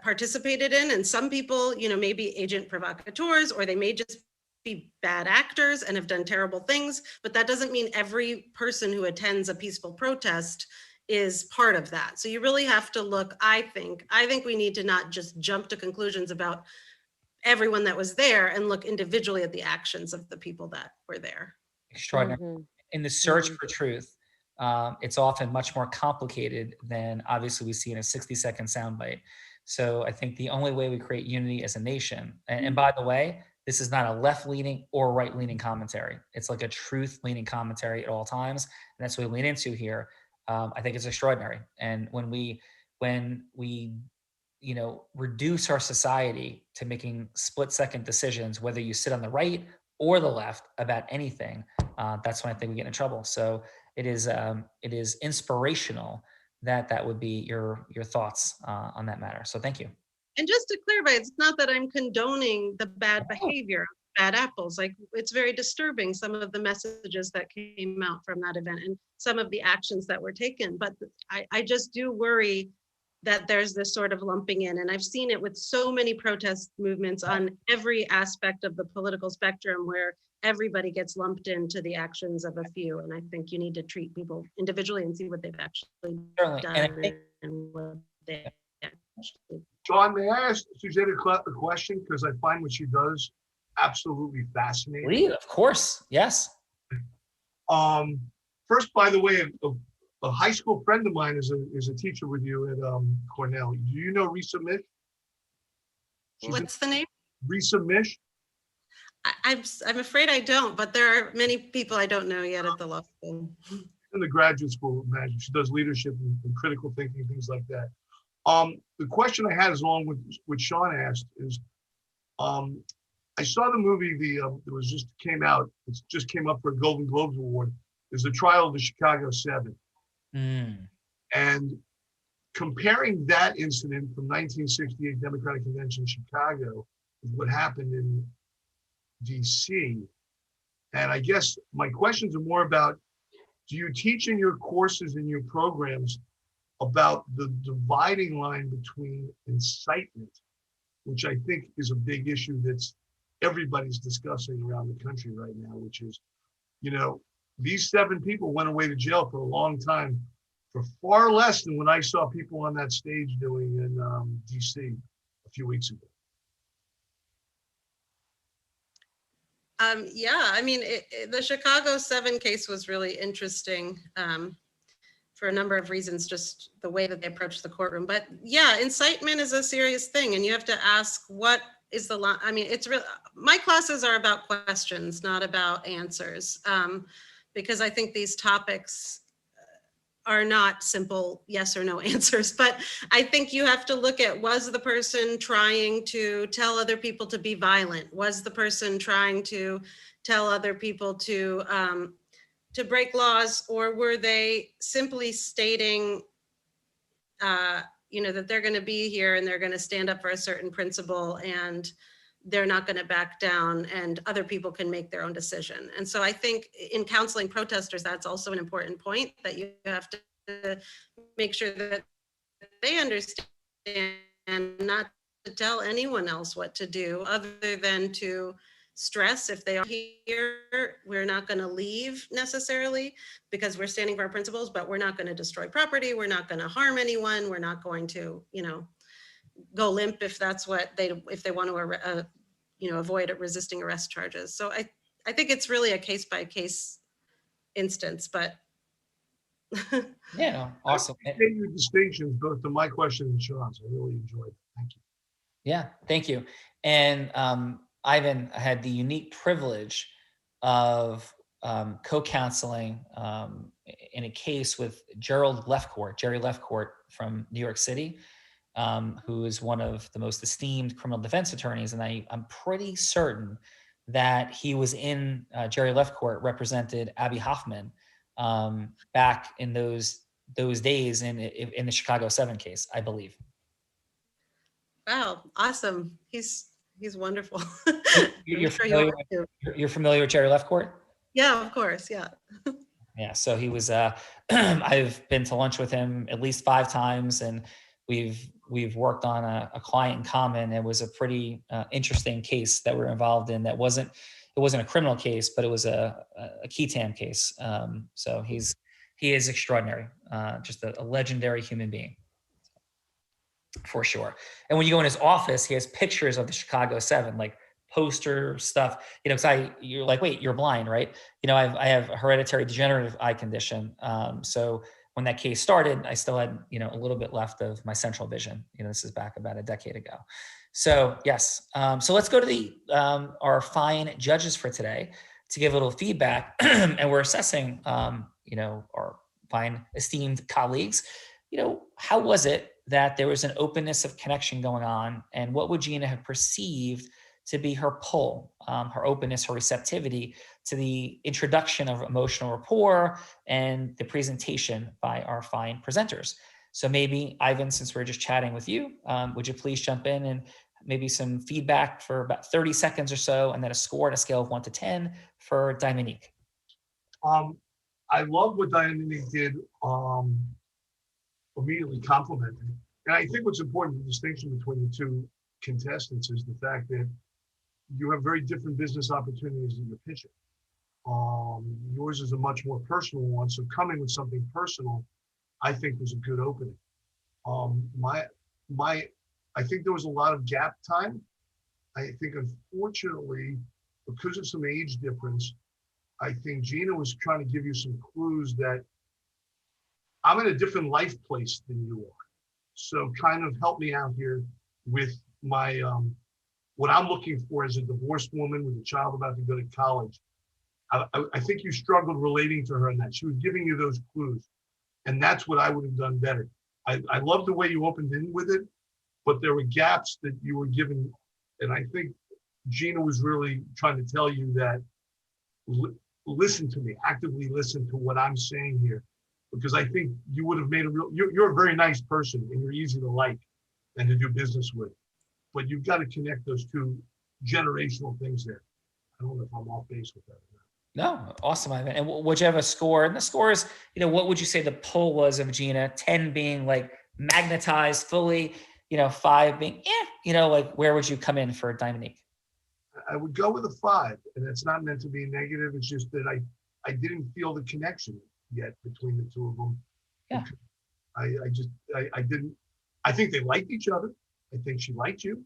participated in, and some people, you know, may be agent provocateurs, or they may just be bad actors and have done terrible things, but that doesn't mean every person who attends a peaceful protest is part of that. So you really have to look, I think we need to not just jump to conclusions about everyone that was there, and look individually at the actions of the people that were there. Extraordinary. In the search for truth, it's often much more complicated than obviously we see in a 60-second soundbite. So I think the only way we create unity as a nation, and by the way, this is not a left-leaning or right-leaning commentary. It's like a truth-leaning commentary at all times, and that's what we lean into here. I think it's extraordinary. And when we you know, reduce our society to making split-second decisions, whether you sit on the right or the left about anything, that's when I think we get in trouble. So it is inspirational that would be your thoughts on that matter. So thank you. And just to clarify, it's not that I'm condoning the bad behavior, bad apples. Like, it's very disturbing, some of the messages that came out from that event and some of the actions that were taken. But I just do worry that there's this sort of lumping in, and I've seen it with so many protest movements on every aspect of the political spectrum, where everybody gets lumped into the actions of a few. And I think you need to treat people individually and see what they've actually done and what they actually. John, may I ask Sujata a question? Because I find what she does absolutely fascinating. Please, of course, yes. First, by the way, a high school friend of mine is a teacher with you at Cornell. Do you know Risa Mish? What's the name? Risa Mish. I'm afraid I don't, but there are many people I don't know yet at the law school. In the graduate school, imagine she does leadership and critical thinking, things like that. The question I had, as along with what Sean asked, is I saw the movie it just came up for a Golden Globes Award, is The Trial of the Chicago 7. And comparing that incident from 1968 Democratic Convention in Chicago with what happened in DC. And I guess my questions are more about, do you teach in your courses, in your programs, about the dividing line between incitement, which I think is a big issue that's everybody's discussing around the country right now, which is, you know, these 7 people went away to jail for a long time for far less than what I saw people on that stage doing in DC a few weeks ago. Yeah, I mean, the Chicago 7 case was really interesting for a number of reasons, just the way that they approached the courtroom. But yeah, incitement is a serious thing, and you have to ask what is the line. I mean, it's real. My classes are about questions, not about answers, because I think these topics are not simple yes or no answers. But I think you have to look at, was the person trying to tell other people to be violent? Was the person trying to tell other people to break laws, or were they simply stating, that they're going to be here and they're going to stand up for a certain principle and they're not going to back down and other people can make their own decision. And so I think in counseling protesters, that's also an important point, that you have to make sure that they understand not to tell anyone else what to do, other than to stress, if they are here, we're not going to leave necessarily because we're standing for our principles, but we're not going to destroy property. We're not going to harm anyone. We're not going to, go limp if that's what if they want to, avoid resisting arrest charges. So I think it's really a case by case instance, but. Yeah, awesome. I appreciate your distinctions, both to my question and Sean's. I really enjoyed it. Thank you. Yeah, thank you. And Ivan had the unique privilege of co-counseling in a case with Jerry Lefcourt from New York City, who is one of the most esteemed criminal defense attorneys. And I'm pretty certain that he was in, Jerry Lefcourt represented Abby Hoffman back in those days in the Chicago 7 case, I believe. Wow, awesome. He's wonderful. You're familiar with Jerry Lefcourt? Yeah, of course. Yeah. Yeah. So he was, I've been to lunch with him at least 5 times, and we've worked on a client in common. It was a pretty interesting case that we're involved in. It wasn't a criminal case, but it was a Ketam case. So he is extraordinary, just a legendary human being. For sure. And when you go in his office, he has pictures of the Chicago 7, like poster stuff, because you're like, wait, you're blind, right? I have a hereditary degenerative eye condition. So when that case started, I still had, a little bit left of my central vision. This is back about a decade ago. So yes. So let's go to our fine judges for today to give a little feedback. And we're assessing, our fine esteemed colleagues. How was it that there was an openness of connection going on, and what would Gina have perceived to be her pull, her openness, her receptivity to the introduction of emotional rapport and the presentation by our fine presenters? So maybe, Ivan, since we're just chatting with you, would you please jump in and maybe some feedback for about 30 seconds or so, and then a score on a scale of 1 to 10 for Dominique? I love what Dominique did. Immediately complimenting. And I think what's important, the distinction between the two contestants, is the fact that you have very different business opportunities in your pitching. Yours is a much more personal one. So coming with something personal, I think was a good opening. I think there was a lot of gap time. I think unfortunately, because of some age difference, I think Gina was trying to give you some clues that I'm in a different life place than you are. So kind of help me out here with my, what I'm looking for as a divorced woman with a child about to go to college. I think you struggled relating to her in that. She was giving you those clues. And that's what I would have done better. I love the way you opened in with it, but there were gaps that you were giving. And I think Gina was really trying to tell you that, listen to me, actively listen to what I'm saying here. Because I think you would have made you're a very nice person and you're easy to like and to do business with. But you've got to connect those two generational things there. I don't know if I'm off base with that. No, awesome, Ivan. And would you have a score? And the score is, what would you say the pull was of Gina? 10 being like magnetized fully, 5 being, like where would you come in for Dominique? I would go with a 5, and it's not meant to be negative. It's just that I didn't feel the connection yet between the two of them. Yeah. I didn't, I think they liked each other. I think she liked you,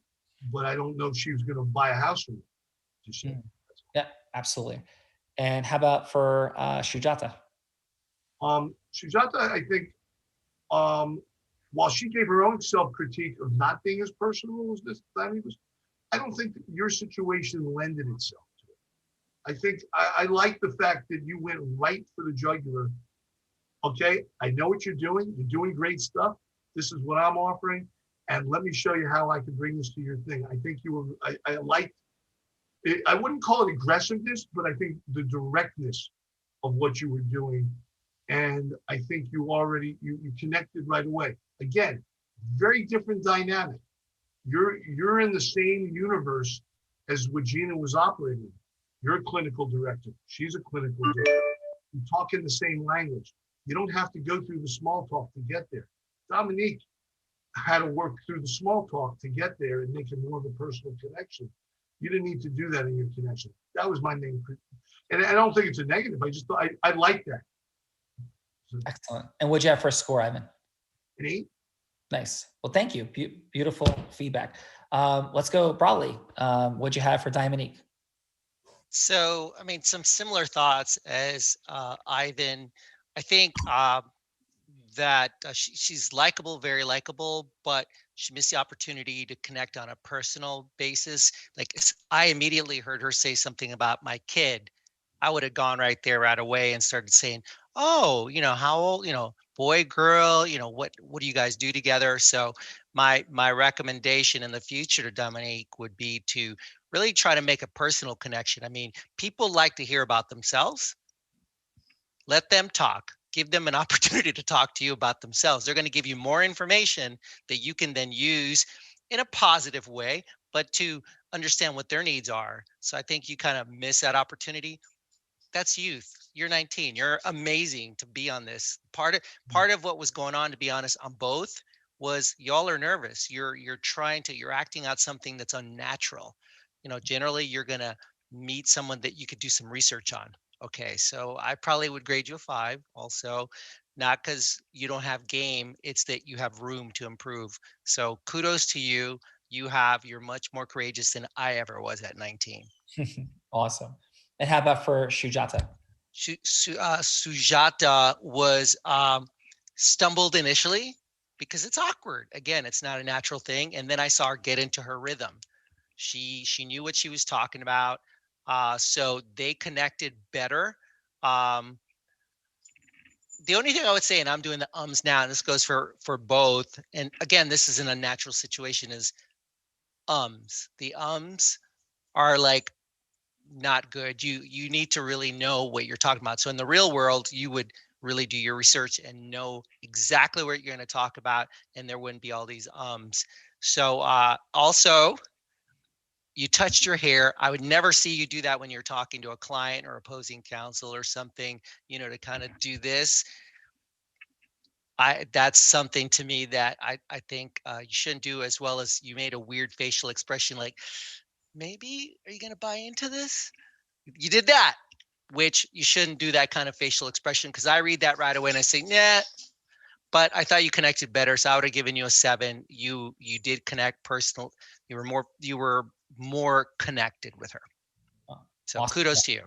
but I don't know if she was going to buy a house from you. Just yet. Yeah, absolutely. And how about for Sujata? Sujata, I think, while she gave her own self-critique of not being as personal as this time was, I don't think that your situation lended itself to it. I think I like the fact that you went right for the jugular. Okay, I know what you're doing. You're doing great stuff. This is what I'm offering. And let me show you how I can bring this to your thing. I think you were, I liked it. I wouldn't call it aggressiveness, but I think the directness of what you were doing. And I think you connected right away. Again, very different dynamic. You're in the same universe as what Gina was operating in. You're a clinical director. She's a clinical director. You talk in the same language. You don't have to go through the small talk to get there. Dominique had to work through the small talk to get there and make it more of a personal connection. You didn't need to do that in your connection. That was my main critique. And I don't think it's a negative. I just thought I like that. So, excellent. And what'd you have for a score, Ivan? an 8. Nice. Well, thank you. Beautiful feedback. Let's go broadly. What'd you have for Dominique? So, I mean, some similar thoughts as Ivan. I think that she's likable, very likable, but she missed the opportunity to connect on a personal basis. Like I immediately heard her say something about my kid. I would have gone right there right away and started saying, oh, how old, boy, girl, what do you guys do together? So my recommendation in the future to Dominique would be to really try to make a personal connection. I mean, people like to hear about themselves. Let them talk. Give them an opportunity to talk to you about themselves. They're going to give you more information that you can then use in a positive way, but to understand what their needs are. So I think you kind of miss that opportunity. That's youth. You're 19. You're amazing to be on this. Part of what was going on, to be honest, on both was y'all are nervous. You're acting out something that's unnatural. Generally you're going to meet someone that you could do some research on. Okay, so I probably would grade you a 5 also, not because you don't have game, it's that you have room to improve. So kudos to you. You're much more courageous than I ever was at 19. Awesome. And how about for Sujata? Sujata was stumbled initially because it's awkward. Again, it's not a natural thing. And then I saw her get into her rhythm. She knew what she was talking about. So they connected better. The only thing I would say, and I'm doing the ums now, and this goes for both, and again, this is an unnatural situation, is ums. The ums are like not good. You need to really know what you're talking about. So in the real world, you would really do your research and know exactly what you're going to talk about, and there wouldn't be all these ums. So also, you touched your hair. I would never see you do that when you're talking to a client or opposing counsel or something, to kind of do this. That's something to me that I think you shouldn't do, as well as you made a weird facial expression like, maybe, are you going to buy into this? You did that, which you shouldn't do that kind of facial expression, because I read that right away and I say, nah, but I thought you connected better. So I would have given you a 7. You did connect personal. You were more connected with her. So awesome. Kudos to you.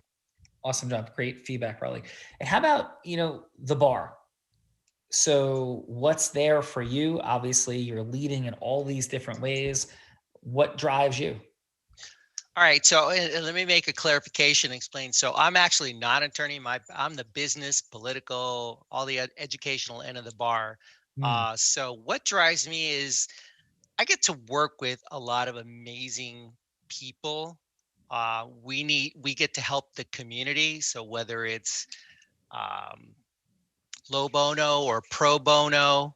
Awesome job. Great feedback, Riley. And how about, the bar? So what's there for you? Obviously you're leading in all these different ways. What drives you? All right. So let me make a clarification, explain. So I'm actually not an attorney. I'm the business, political, all the educational end of the bar. So what drives me is I get to work with a lot of amazing people. We get to help the community. So whether it's low bono or pro bono,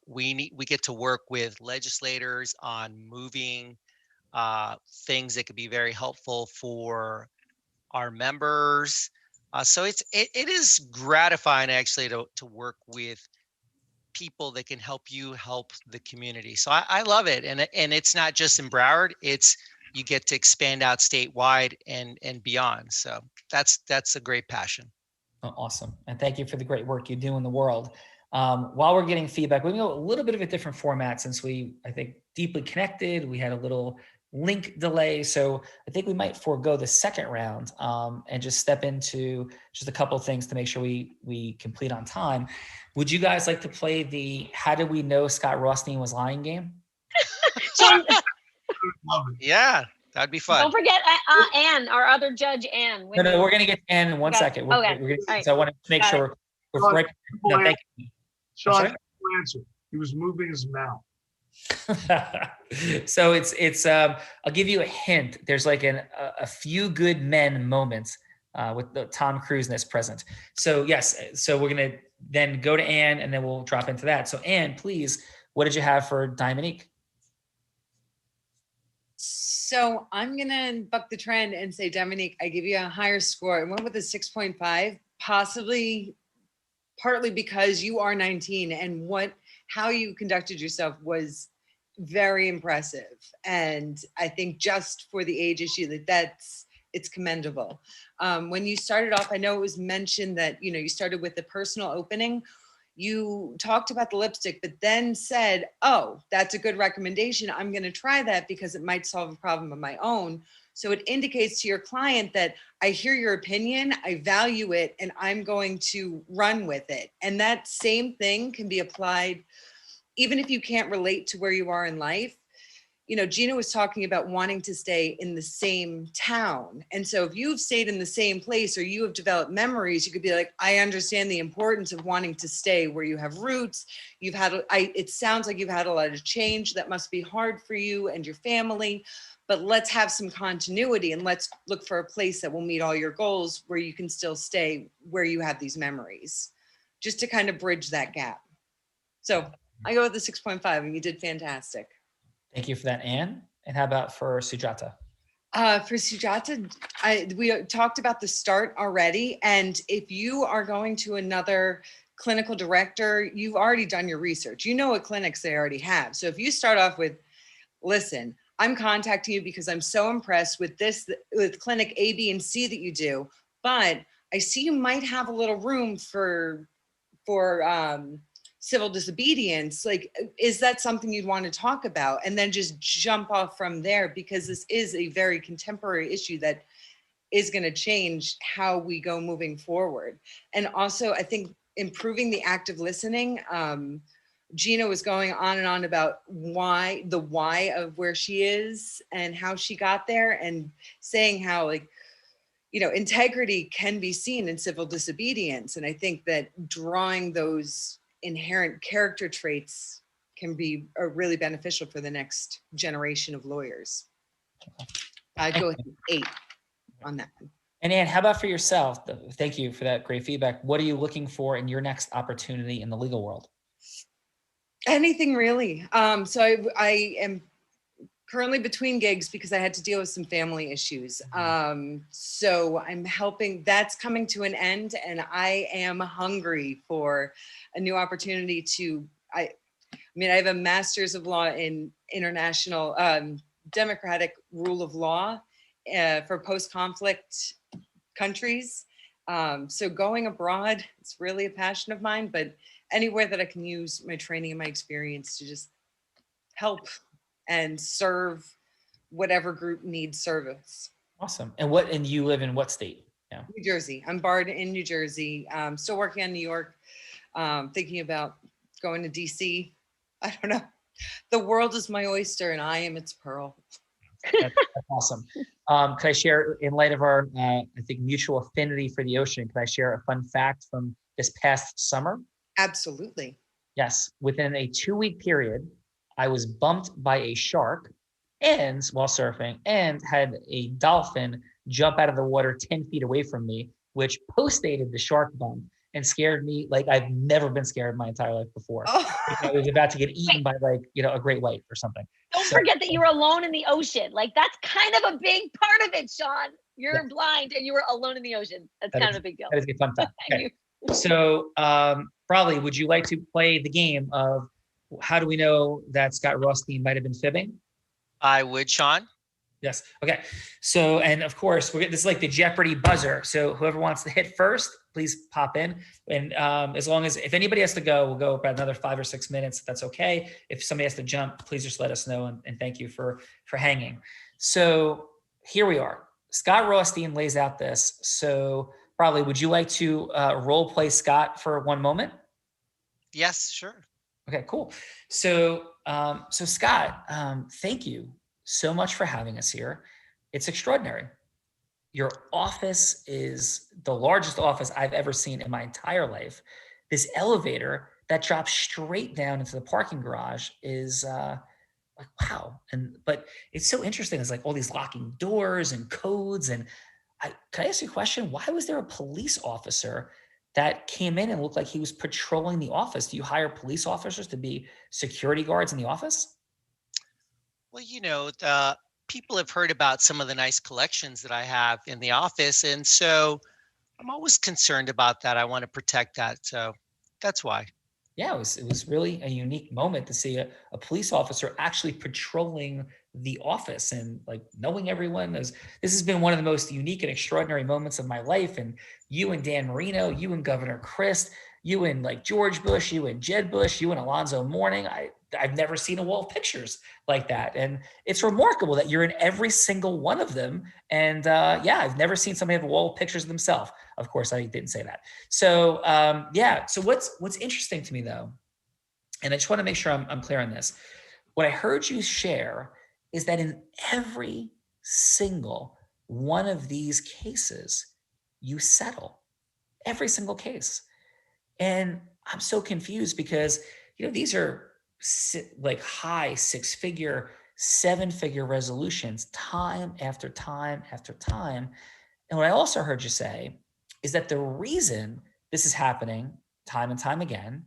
we get to work with legislators on moving things that could be very helpful for our members. So it is gratifying actually to work with people that can help you help the community. So I love it. And it's not just in Broward, you get to expand out statewide and beyond. So that's a great passion. Oh, awesome. And thank you for the great work you do in the world. While we're getting feedback, we're gonna go a little bit of a different format since we, I think, deeply connected. We had a little link delay. So I think we might forego the second round and just step into just a couple of things to make sure we complete on time. Would you guys like to play the how did we know Scott Rothstein was lying game? Sean, Yeah, that'd be fun. don't forget Anne, our other judge, Anne. No, we're gonna get to Ann in one Okay. second. We're Okay. gonna, All right. so I want to make Got sure we're Sean, right. No, thank you. Sean, sorry? simple answer. He was moving his mouth. So it's I'll give you a hint. There's like a few good men moments with the Tom Cruise-ness present. So yes, so we're gonna then go to Anne and then we'll drop into that. So Anne, please, what did you have for Dominique? So I'm gonna buck the trend and say, Dominique, I give you a higher score. I went with a 6.5, possibly partly because you are 19 and how you conducted yourself was very impressive. And I think just for the age issue, it's commendable. When you started off, I know it was mentioned that, you started with the personal opening. You talked about the lipstick, but then said, oh, that's a good recommendation. I'm going to try that because it might solve a problem of my own. So it indicates to your client that I hear your opinion, I value it, and I'm going to run with it. And that same thing can be applied even if you can't relate to where you are in life. Gina was talking about wanting to stay in the same town. And so if you've stayed in the same place or you have developed memories, you could be like, I understand the importance of wanting to stay where you have roots. It sounds like you've had a lot of change that must be hard for you and your family, but let's have some continuity and let's look for a place that will meet all your goals where you can still stay where you have these memories, just to kind of bridge that gap. So I go with the 6.5 and you did fantastic. Thank you for that, Anne. And how about for Sujata? For Sujata, we talked about the start already. And if you are going to another clinical director, you've already done your research. You know what clinics they already have. So if you start off with, listen, I'm contacting you because I'm so impressed with with clinic A, B, and C that you do, but I see you might have a little room for civil disobedience. Like, is that something you'd want to talk about? And then just jump off from there, because this is a very contemporary issue that is going to change how we go moving forward. And also, I think improving the active listening. Gina was going on and on about the why of where she is and how she got there, and saying how, like, integrity can be seen in civil disobedience. And I think that drawing those inherent character traits can be really beneficial for the next generation of lawyers. I'd go with 8 on that one. And Anne, how about for yourself? Thank you for that great feedback. What are you looking for in your next opportunity in the legal world? Anything really. So I am currently between gigs because I had to deal with some family issues. So I'm helping, that's coming to an end, and I am hungry for a new opportunity I have a master's of law in international democratic rule of law for post-conflict countries. So going abroad, it's really a passion of mine, but anywhere that I can use my training and my experience to just help and serve whatever group needs service. Awesome. And you live in what state? Yeah. New Jersey. I'm barred in New Jersey. Still working on New York. Thinking about going to DC. I don't know. The world is my oyster and I am its pearl. That's awesome. Can I share, in light of our, I think, mutual affinity for the ocean, can I share a fun fact from this past summer? Absolutely. Yes. Within a 2-week period, I was bumped by a shark while surfing, and had a dolphin jump out of the water 10 feet away from me, which postdated the shark bump and scared me like I've never been scared in my entire life before. Oh. I was about to get eaten by a great white or something. Don't forget that you were alone in the ocean. Like, that's kind of a big part of it, Sean. You're blind and you were alone in the ocean. That's kind of a big deal. That is a fun fact. Thank you. So, Brawley, would you like to play the game of how do we know that Scott Rothstein might have been fibbing? I would, Sean. Yes. Okay. So, and of course, this is like the Jeopardy buzzer. So whoever wants to hit first, please pop in. And as long as, if anybody has to go, we'll go about another 5 or 6 minutes. If that's okay. If somebody has to jump, please just let us know. And thank you for hanging. So here we are. Scott Rothstein lays out this. So probably, would you like to role play Scott for one moment? Yes, sure. Okay, cool. So, so Scott, thank you so much for having us here. It's extraordinary. Your office is the largest office I've ever seen in my entire life. This elevator that drops straight down into the parking garage is like, wow. But it's so interesting. It's like all these locking doors and codes. And can I ask you a question? Why was there a police officer that came in and looked like he was patrolling the office? Do you hire police officers to be security guards in the office? Well, people have heard about some of the nice collections that I have in the office. And so I'm always concerned about that. I want to protect that. So that's why. Yeah, it was really a unique moment to see a police officer actually patrolling the office and like knowing everyone. This has been one of the most unique and extraordinary moments of my life. And you and Dan Marino, you and Governor Christ, you and like George Bush, you and Jed Bush, you and Alonzo Mourning. I've never seen a wall of pictures like that. And it's remarkable that you're in every single one of them. And yeah, I've never seen somebody have a wall of pictures of themselves. Of course, I didn't say that. So yeah, so what's interesting to me though, and I just want to make sure I'm clear on this. What I heard you share is that in every single one of these cases, you settle every single case. And I'm so confused because, these are like high 6-figure, 7-figure resolutions time after time after time. And what I also heard you say is that the reason this is happening time and time again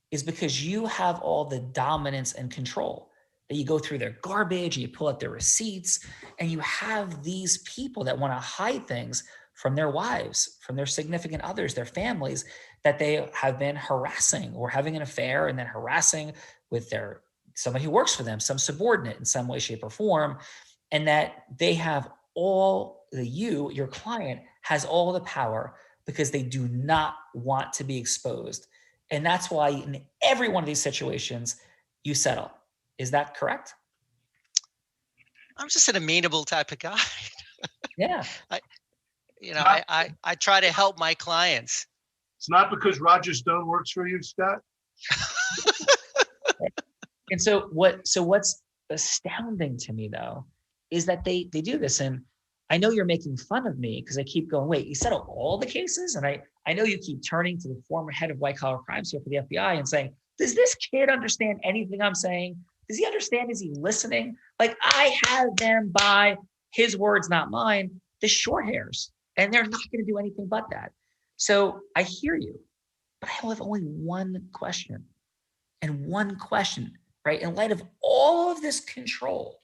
is because you have all the dominance and control. That you go through their garbage and you pull out their receipts, and you have these people that want to hide things from their wives, from their significant others, their families, that they have been harassing or having an affair and then harassing with somebody who works for them, some subordinate in some way, shape, or form, and that they have your client has all the power because they do not want to be exposed. And that's why in every one of these situations, you settle. Is that correct? I'm just an amenable type of guy. Yeah. I try to help my clients. It's not because Roger Stone works for you, Scott. And so what's astounding to me though, is that they do this. And I know you're making fun of me because I keep going, wait, you settle all the cases? And I know you keep turning to the former head of white collar crimes here for the FBI and saying, does this kid understand anything I'm saying? Does he understand? Is he listening? Like, I have them by his words, not mine, the short hairs, and they're not going to do anything but that. So I hear you, but I have only one question, right? In light of all of this control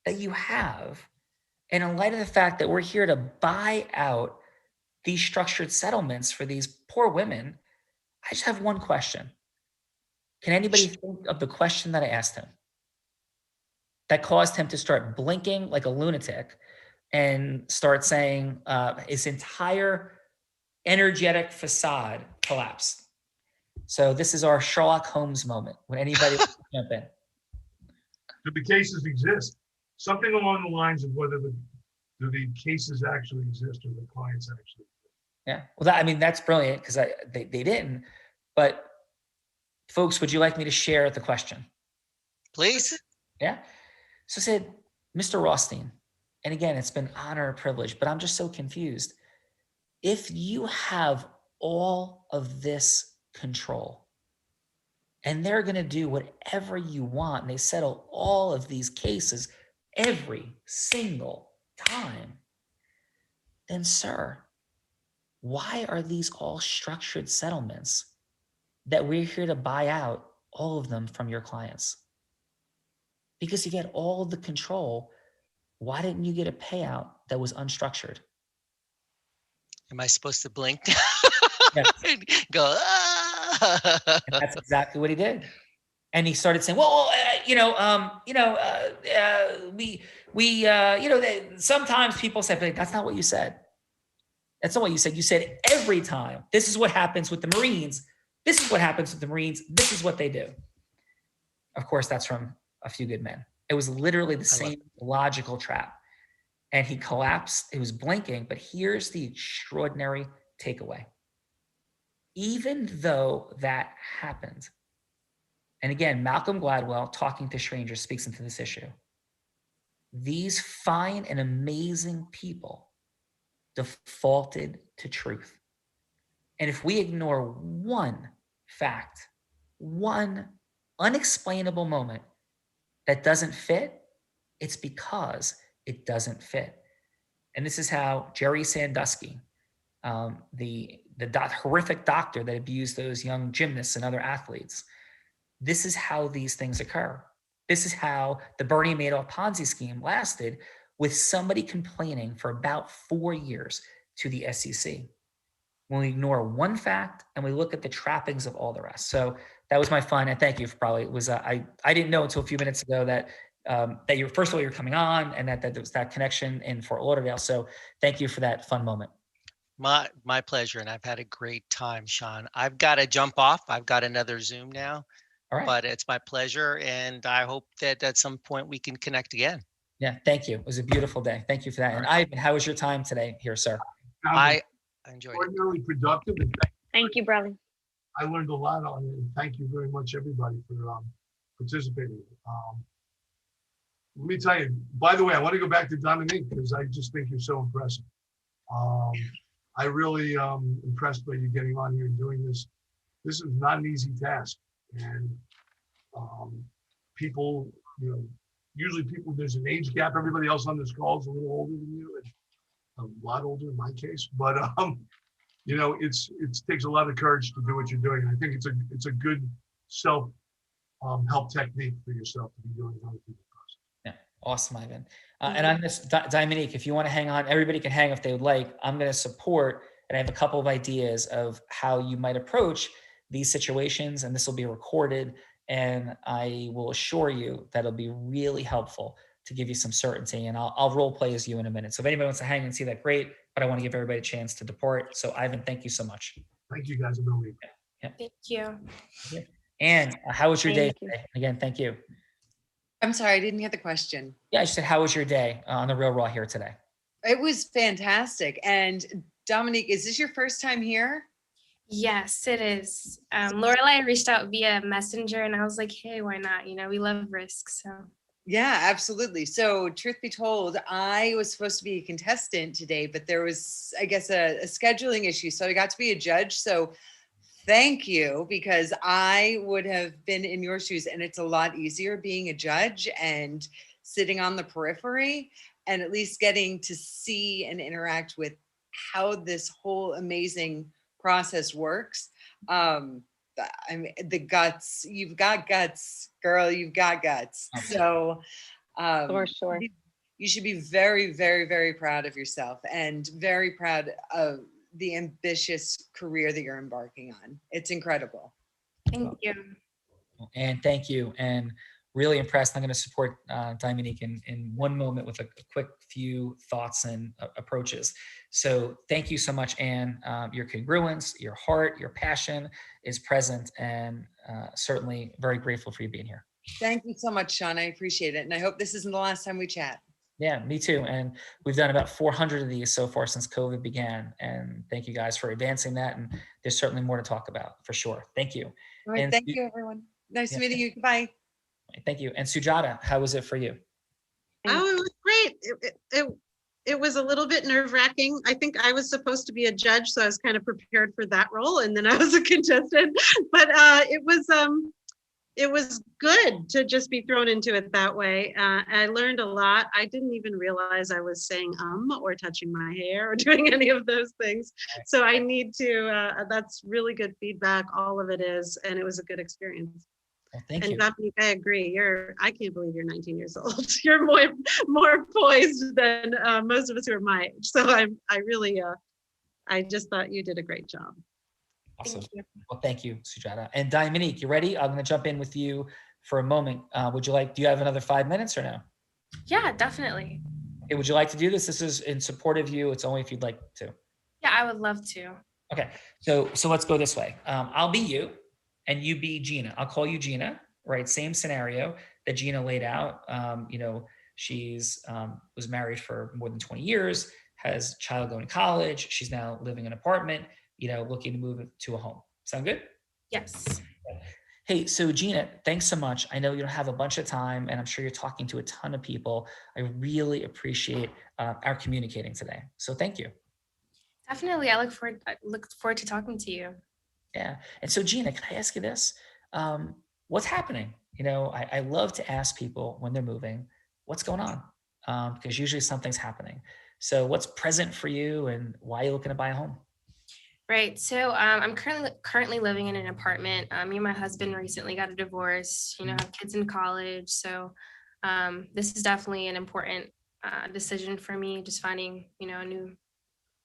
that you have, and in light of the fact that we're here to buy out these structured settlements for these poor women, I just have one question. Can anybody think of the question that I asked him that caused him to start blinking like a lunatic and start saying his entire energetic facade collapsed? So this is our Sherlock Holmes moment. When anybody jump in? Do the cases exist? Something along the lines of whether do the cases actually exist or the clients actually exist? Yeah. Well, that's brilliant because they didn't. But folks, would you like me to share the question? Please. Yeah. So I said, Mr. Rothstein, and again, it's been honor and privilege, but I'm just so confused. If you have all of this control and they're going to do whatever you want, and they settle all of these cases every single time, then sir, why are these all structured settlements that we're here to buy out all of them from your clients? Because if you had all the control, why didn't you get a payout that was unstructured? Am I supposed to blink? Yes. Go, And that's exactly what he did. And he started saying, well, sometimes people say, but that's not what you said. That's not what you said. You said every time, this is what happens with the Marines. This is what happens with the Marines. This is what they do. Of course, that's from A Few Good Men. It was literally the same logical trap. And he collapsed. He was blinking, but here's the extraordinary takeaway. Even though that happened, and again, Malcolm Gladwell, Talking to Strangers, speaks into this issue. These fine and amazing people defaulted to truth. And if we ignore one fact, one unexplainable moment that doesn't fit, it's because it doesn't fit. And this is how Jerry Sandusky, the horrific doctor that abused those young gymnasts and other athletes, this is how these things occur. This is how the Bernie Madoff Ponzi scheme lasted, with somebody complaining for about 4 years to the SEC. When we ignore one fact and we look at the trappings of all the rest. So that was my fun, and thank you for I didn't know until a few minutes ago that you're, first of all, you're coming on, and that there was that connection in Fort Lauderdale. So thank you for that fun moment. My pleasure, and I've had a great time, Sean. I've got to jump off. I've got another Zoom now. All right. But it's my pleasure, and I hope that at some point we can connect again. Yeah, thank you. It was a beautiful day. Thank you for that. And Ivan, how was your time today here, sir? I enjoyed it. Extraordinarily productive. And Thank you, Bradley. I learned a lot on it. And thank you very much, everybody, for participating. Let me tell you, by the way, I want to go back to Dominique because I just think you're so impressive. I really impressed by you getting on here and doing this. This is not an easy task. And people, usually there's an age gap. Everybody else on this call is a little older than you, and a lot older in my case. But it takes a lot of courage to do what you're doing. And I think it's a good self help technique for yourself to be doing other people's process. Yeah, awesome, Ivan. And I'm just Dominique. If you want to hang on, everybody can hang if they would like. I'm going to support, and I have a couple of ideas of how you might approach these situations, and this will be recorded, and I will assure you that it'll be really helpful to give you some certainty, and I'll role play as you in a minute. So if anybody wants to hang and see that, great, but I want to give everybody a chance to depart. So Ivan, thank you so much. Thank you guys. Yeah. Yeah. Thank you. Yeah. And how was your day today? Again, thank you. I'm sorry, I didn't get the question. Yeah, I just said, how was your day on the Real Raw here today? It was fantastic. And Dominique, is this your first time here? Yes, it is. Lorelai reached out via Messenger, and I was like, hey, why not? We love risk. So yeah, absolutely. So truth be told, I was supposed to be a contestant today, but there was, I guess, a scheduling issue. So I got to be a judge. So thank you, because I would have been in your shoes, and it's a lot easier being a judge and sitting on the periphery and at least getting to see and interact with how this whole amazing process works. I mean, the guts, you've got guts, girl, you've got guts. So For sure. You should be very, very, very proud of yourself, and very proud of the ambitious career that you're embarking on. It's incredible. thank you. And thank you. And really impressed. I'm going to support Dominique in one moment with a quick few thoughts and approaches. So thank you so much, Anne. Your congruence, your heart, your passion is present, and certainly very grateful for you being here. Thank you so much, Sean. I appreciate it. And I hope this isn't the last time we chat. Yeah, me too. And we've done about 400 of these so far since COVID began. And thank you guys for advancing that. And there's certainly more to talk about for sure. Thank you. All right. And Thank you, everyone. Nice meeting you. Goodbye. Thank you. And Sujata, how was it for you? Oh, it was great. It was a little bit nerve-wracking. I think I was supposed to be a judge, so I was kind of prepared for that role, and then I was a contestant. But it was good to just be thrown into it that way. I learned a lot. I didn't even realize I was saying or touching my hair or doing any of those things. So I need to. That's really good feedback. All of it is, and it was a good experience. Well, thank you. Dominique, I agree. I can't believe you're 19 years old. You're more poised than most of us who are my age. So I just thought you did a great job. Awesome. Thank you. Well, thank you, Sujata. And Dominique, you ready? I'm going to jump in with you for a moment. Do you have another 5 minutes or no? Yeah, definitely. Okay, would you like to do this? This is in support of you. It's only if you'd like to. Yeah, I would love to. Okay, so let's go this way. I'll be you and you be Gina. I'll call you Gina, right? Same scenario that Gina laid out. She's was married for more than 20 years, has a child going to college. She's now living in an apartment, looking to move to a home. Sound good? Yes. Hey, so Gina, thanks so much. I know you don't have a bunch of time, and I'm sure you're talking to a ton of people. I really appreciate our communicating today. So thank you. Definitely. I look forward to talking to you. Yeah. And so Gina, can I ask you this? What's happening? I love to ask people when they're moving, what's going on? Because usually something's happening. So what's present for you and why are you looking to buy a home? Right. So I'm currently living in an apartment. Me and my husband recently got a divorce, have kids in college. So this is definitely an important decision for me, just finding, a new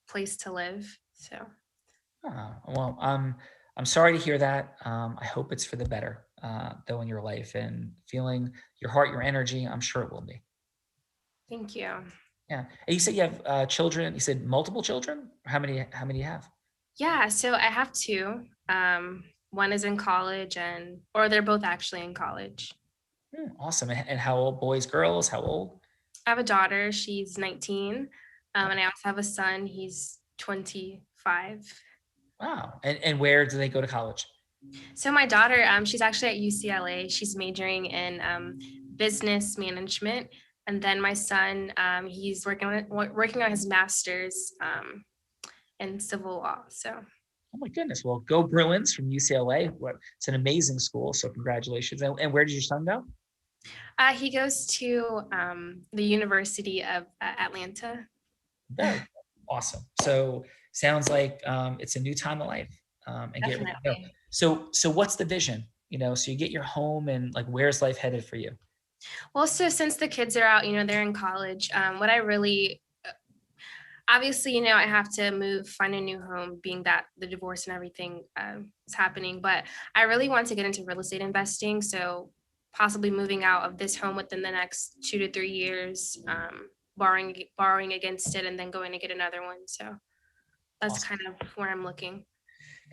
place to live. So. Well, I'm sorry to hear that. I hope it's for the better, though, in your life, and feeling your heart, your energy. I'm sure it will be. Thank you. Yeah. And you said you have children. You said multiple children. How many do you have? Yeah. So I have two. One is in college, or they're both actually in college. Awesome. And how old? Boys, girls? How old? I have a daughter. She's 19. And I also have a son. He's 25. Wow. And where do they go to college? So my daughter, she's actually at UCLA. She's majoring in business management. And then my son, he's working on his master's in civil law. So. Oh my goodness. Well, go Bruins from UCLA. It's an amazing school. So congratulations. And where did your son go? He goes to the University of Atlanta. Very awesome. So sounds like it's a new time of life. And Definitely. get ready to go. So what's the vision? So you get your home, and like, where's life headed for you? Well, so since the kids are out, they're in college. What I really, obviously, I have to move, find a new home, being that the divorce and everything is happening. But I really want to get into real estate investing. So possibly moving out of this home within the next 2 to 3 years, borrowing against it, and then going to get another one. So that's Awesome. kind of where I'm looking.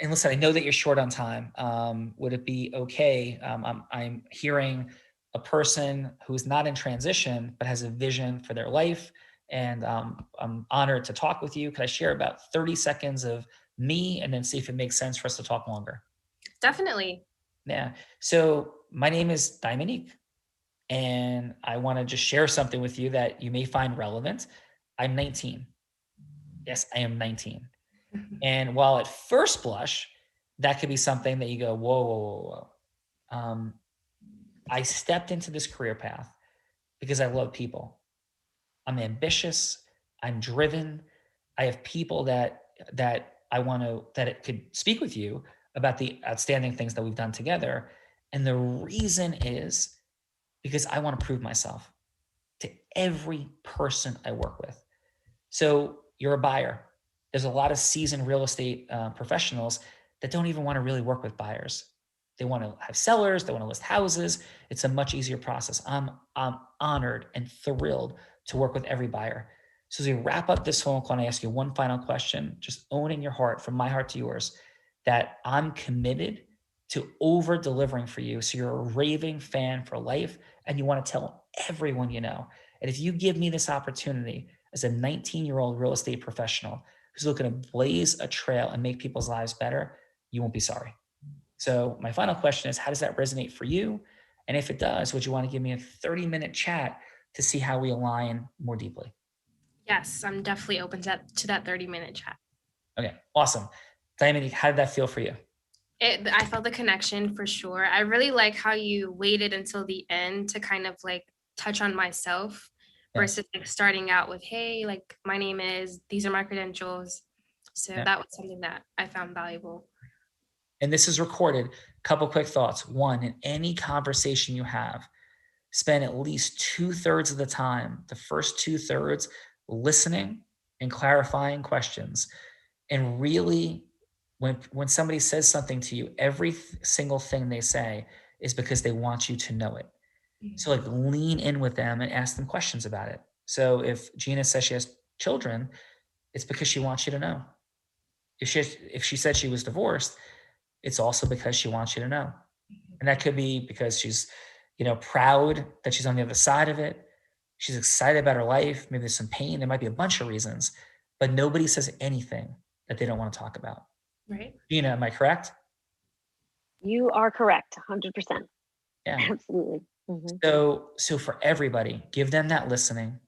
And listen, I know that you're short on time. Would it be okay? I'm hearing a person who's not in transition, but has a vision for their life. And I'm honored to talk with you. Could I share about 30 seconds of me and then see if it makes sense for us to talk longer? Definitely. Yeah. So my name is Dominique, and I want to just share something with you that you may find relevant. I'm 19. Yes, I am 19. And while at first blush, that could be something that you go, whoa. I stepped into this career path because I love people. I'm ambitious. I'm driven. I have people that it could speak with you about the outstanding things that we've done together. And the reason is because I want to prove myself to every person I work with. So you're a buyer. There's a lot of seasoned real estate professionals that don't even want to really work with buyers. They want to have sellers. They want to list houses. It's a much easier process. I'm honored and thrilled to work with every buyer. So as we wrap up this phone call, and I ask you one final question, just own in your heart, from my heart to yours, that I'm committed to over delivering for you. So you're a raving fan for life, and you want to tell everyone you know. And if you give me this opportunity as a 19-year-old real estate professional who's looking to blaze a trail and make people's lives better, you won't be sorry. So my final question is, how does that resonate for you? And if it does, would you want to give me a 30-minute chat to see how we align more deeply? Yes, I'm definitely open to that 30-minute chat. Okay, awesome. Dominique, how did that feel for you? I felt the connection for sure. I really like how you waited until the end to kind of like touch on myself versus like starting out with, hey, like my name is, these are my credentials. So that was something that I found valuable. And this is recorded. Couple quick thoughts. One, in any conversation you have, spend at least 2/3 of the time, the first 2/3, listening and clarifying questions, and really when somebody says something to you, every single thing they say is because they want you to know it. So like lean in with them and ask them questions about it. So if Gina says she has children, it's because she wants you to know. If she said she was divorced, it's also because she wants you to know. And that could be because she's, proud that she's on the other side of it. She's excited about her life. Maybe there's some pain. There might be a bunch of reasons, but nobody says anything that they don't want to talk about. Right. Gina, am I correct? You are correct, 100%. Yeah. Absolutely. Mm-hmm. So for everybody, give them that listening,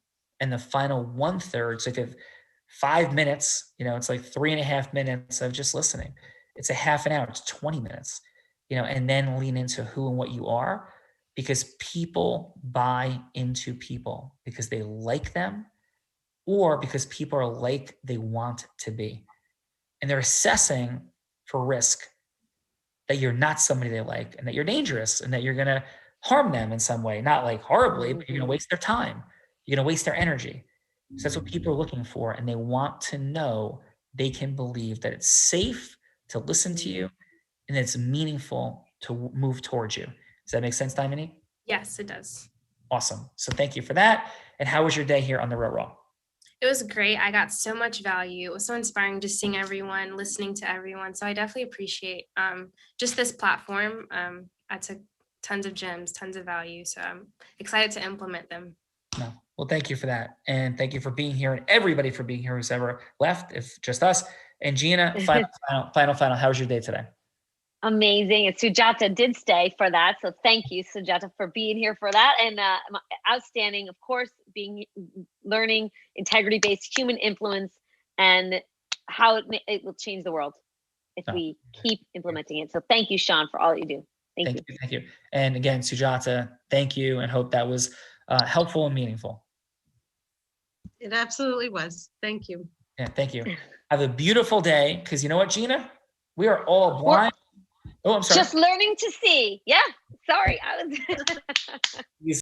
and the final 1/3. So if you have 5 minutes, it's like 3.5 minutes of just listening. It's a half an hour. It's 20 minutes, and then lean into who and what you are, because people buy into people because they like them, or because people are like they want to be, and they're assessing for risk that you're not somebody they like, and that you're dangerous, and that you're going to harm them in some way, not like horribly, but you're going to waste their time. You're going to waste their energy. So that's what people are looking for. And they want to know they can believe that it's safe to listen to you and that it's meaningful to move towards you. Does that make sense, Dominique? Yes, it does. Awesome. So thank you for that. And how was your day here on the Real Raw? It was great. I got so much value. It was so inspiring just seeing everyone, listening to everyone. So I definitely appreciate just this platform. I took tons of gems, tons of value. So I'm excited to implement them. No. Well, thank you for that. And thank you for being here, and everybody for being here who's ever left, if just us. And Gina, final. How was your day today? Amazing. And Sujata did stay for that. So thank you, Sujata, for being here for that. And outstanding, of course, learning integrity-based human influence and how it will change the world if we keep implementing it. So thank you, Sean, for all that you do. Thank you. Thank you. And again, Sujata, thank you, and hope that was helpful and meaningful. It absolutely was. Thank you. Yeah, thank you. Have a beautiful day, because you know what, Gina? We are all blind. Oh, I'm sorry. Just learning to see. Yeah. Sorry. I was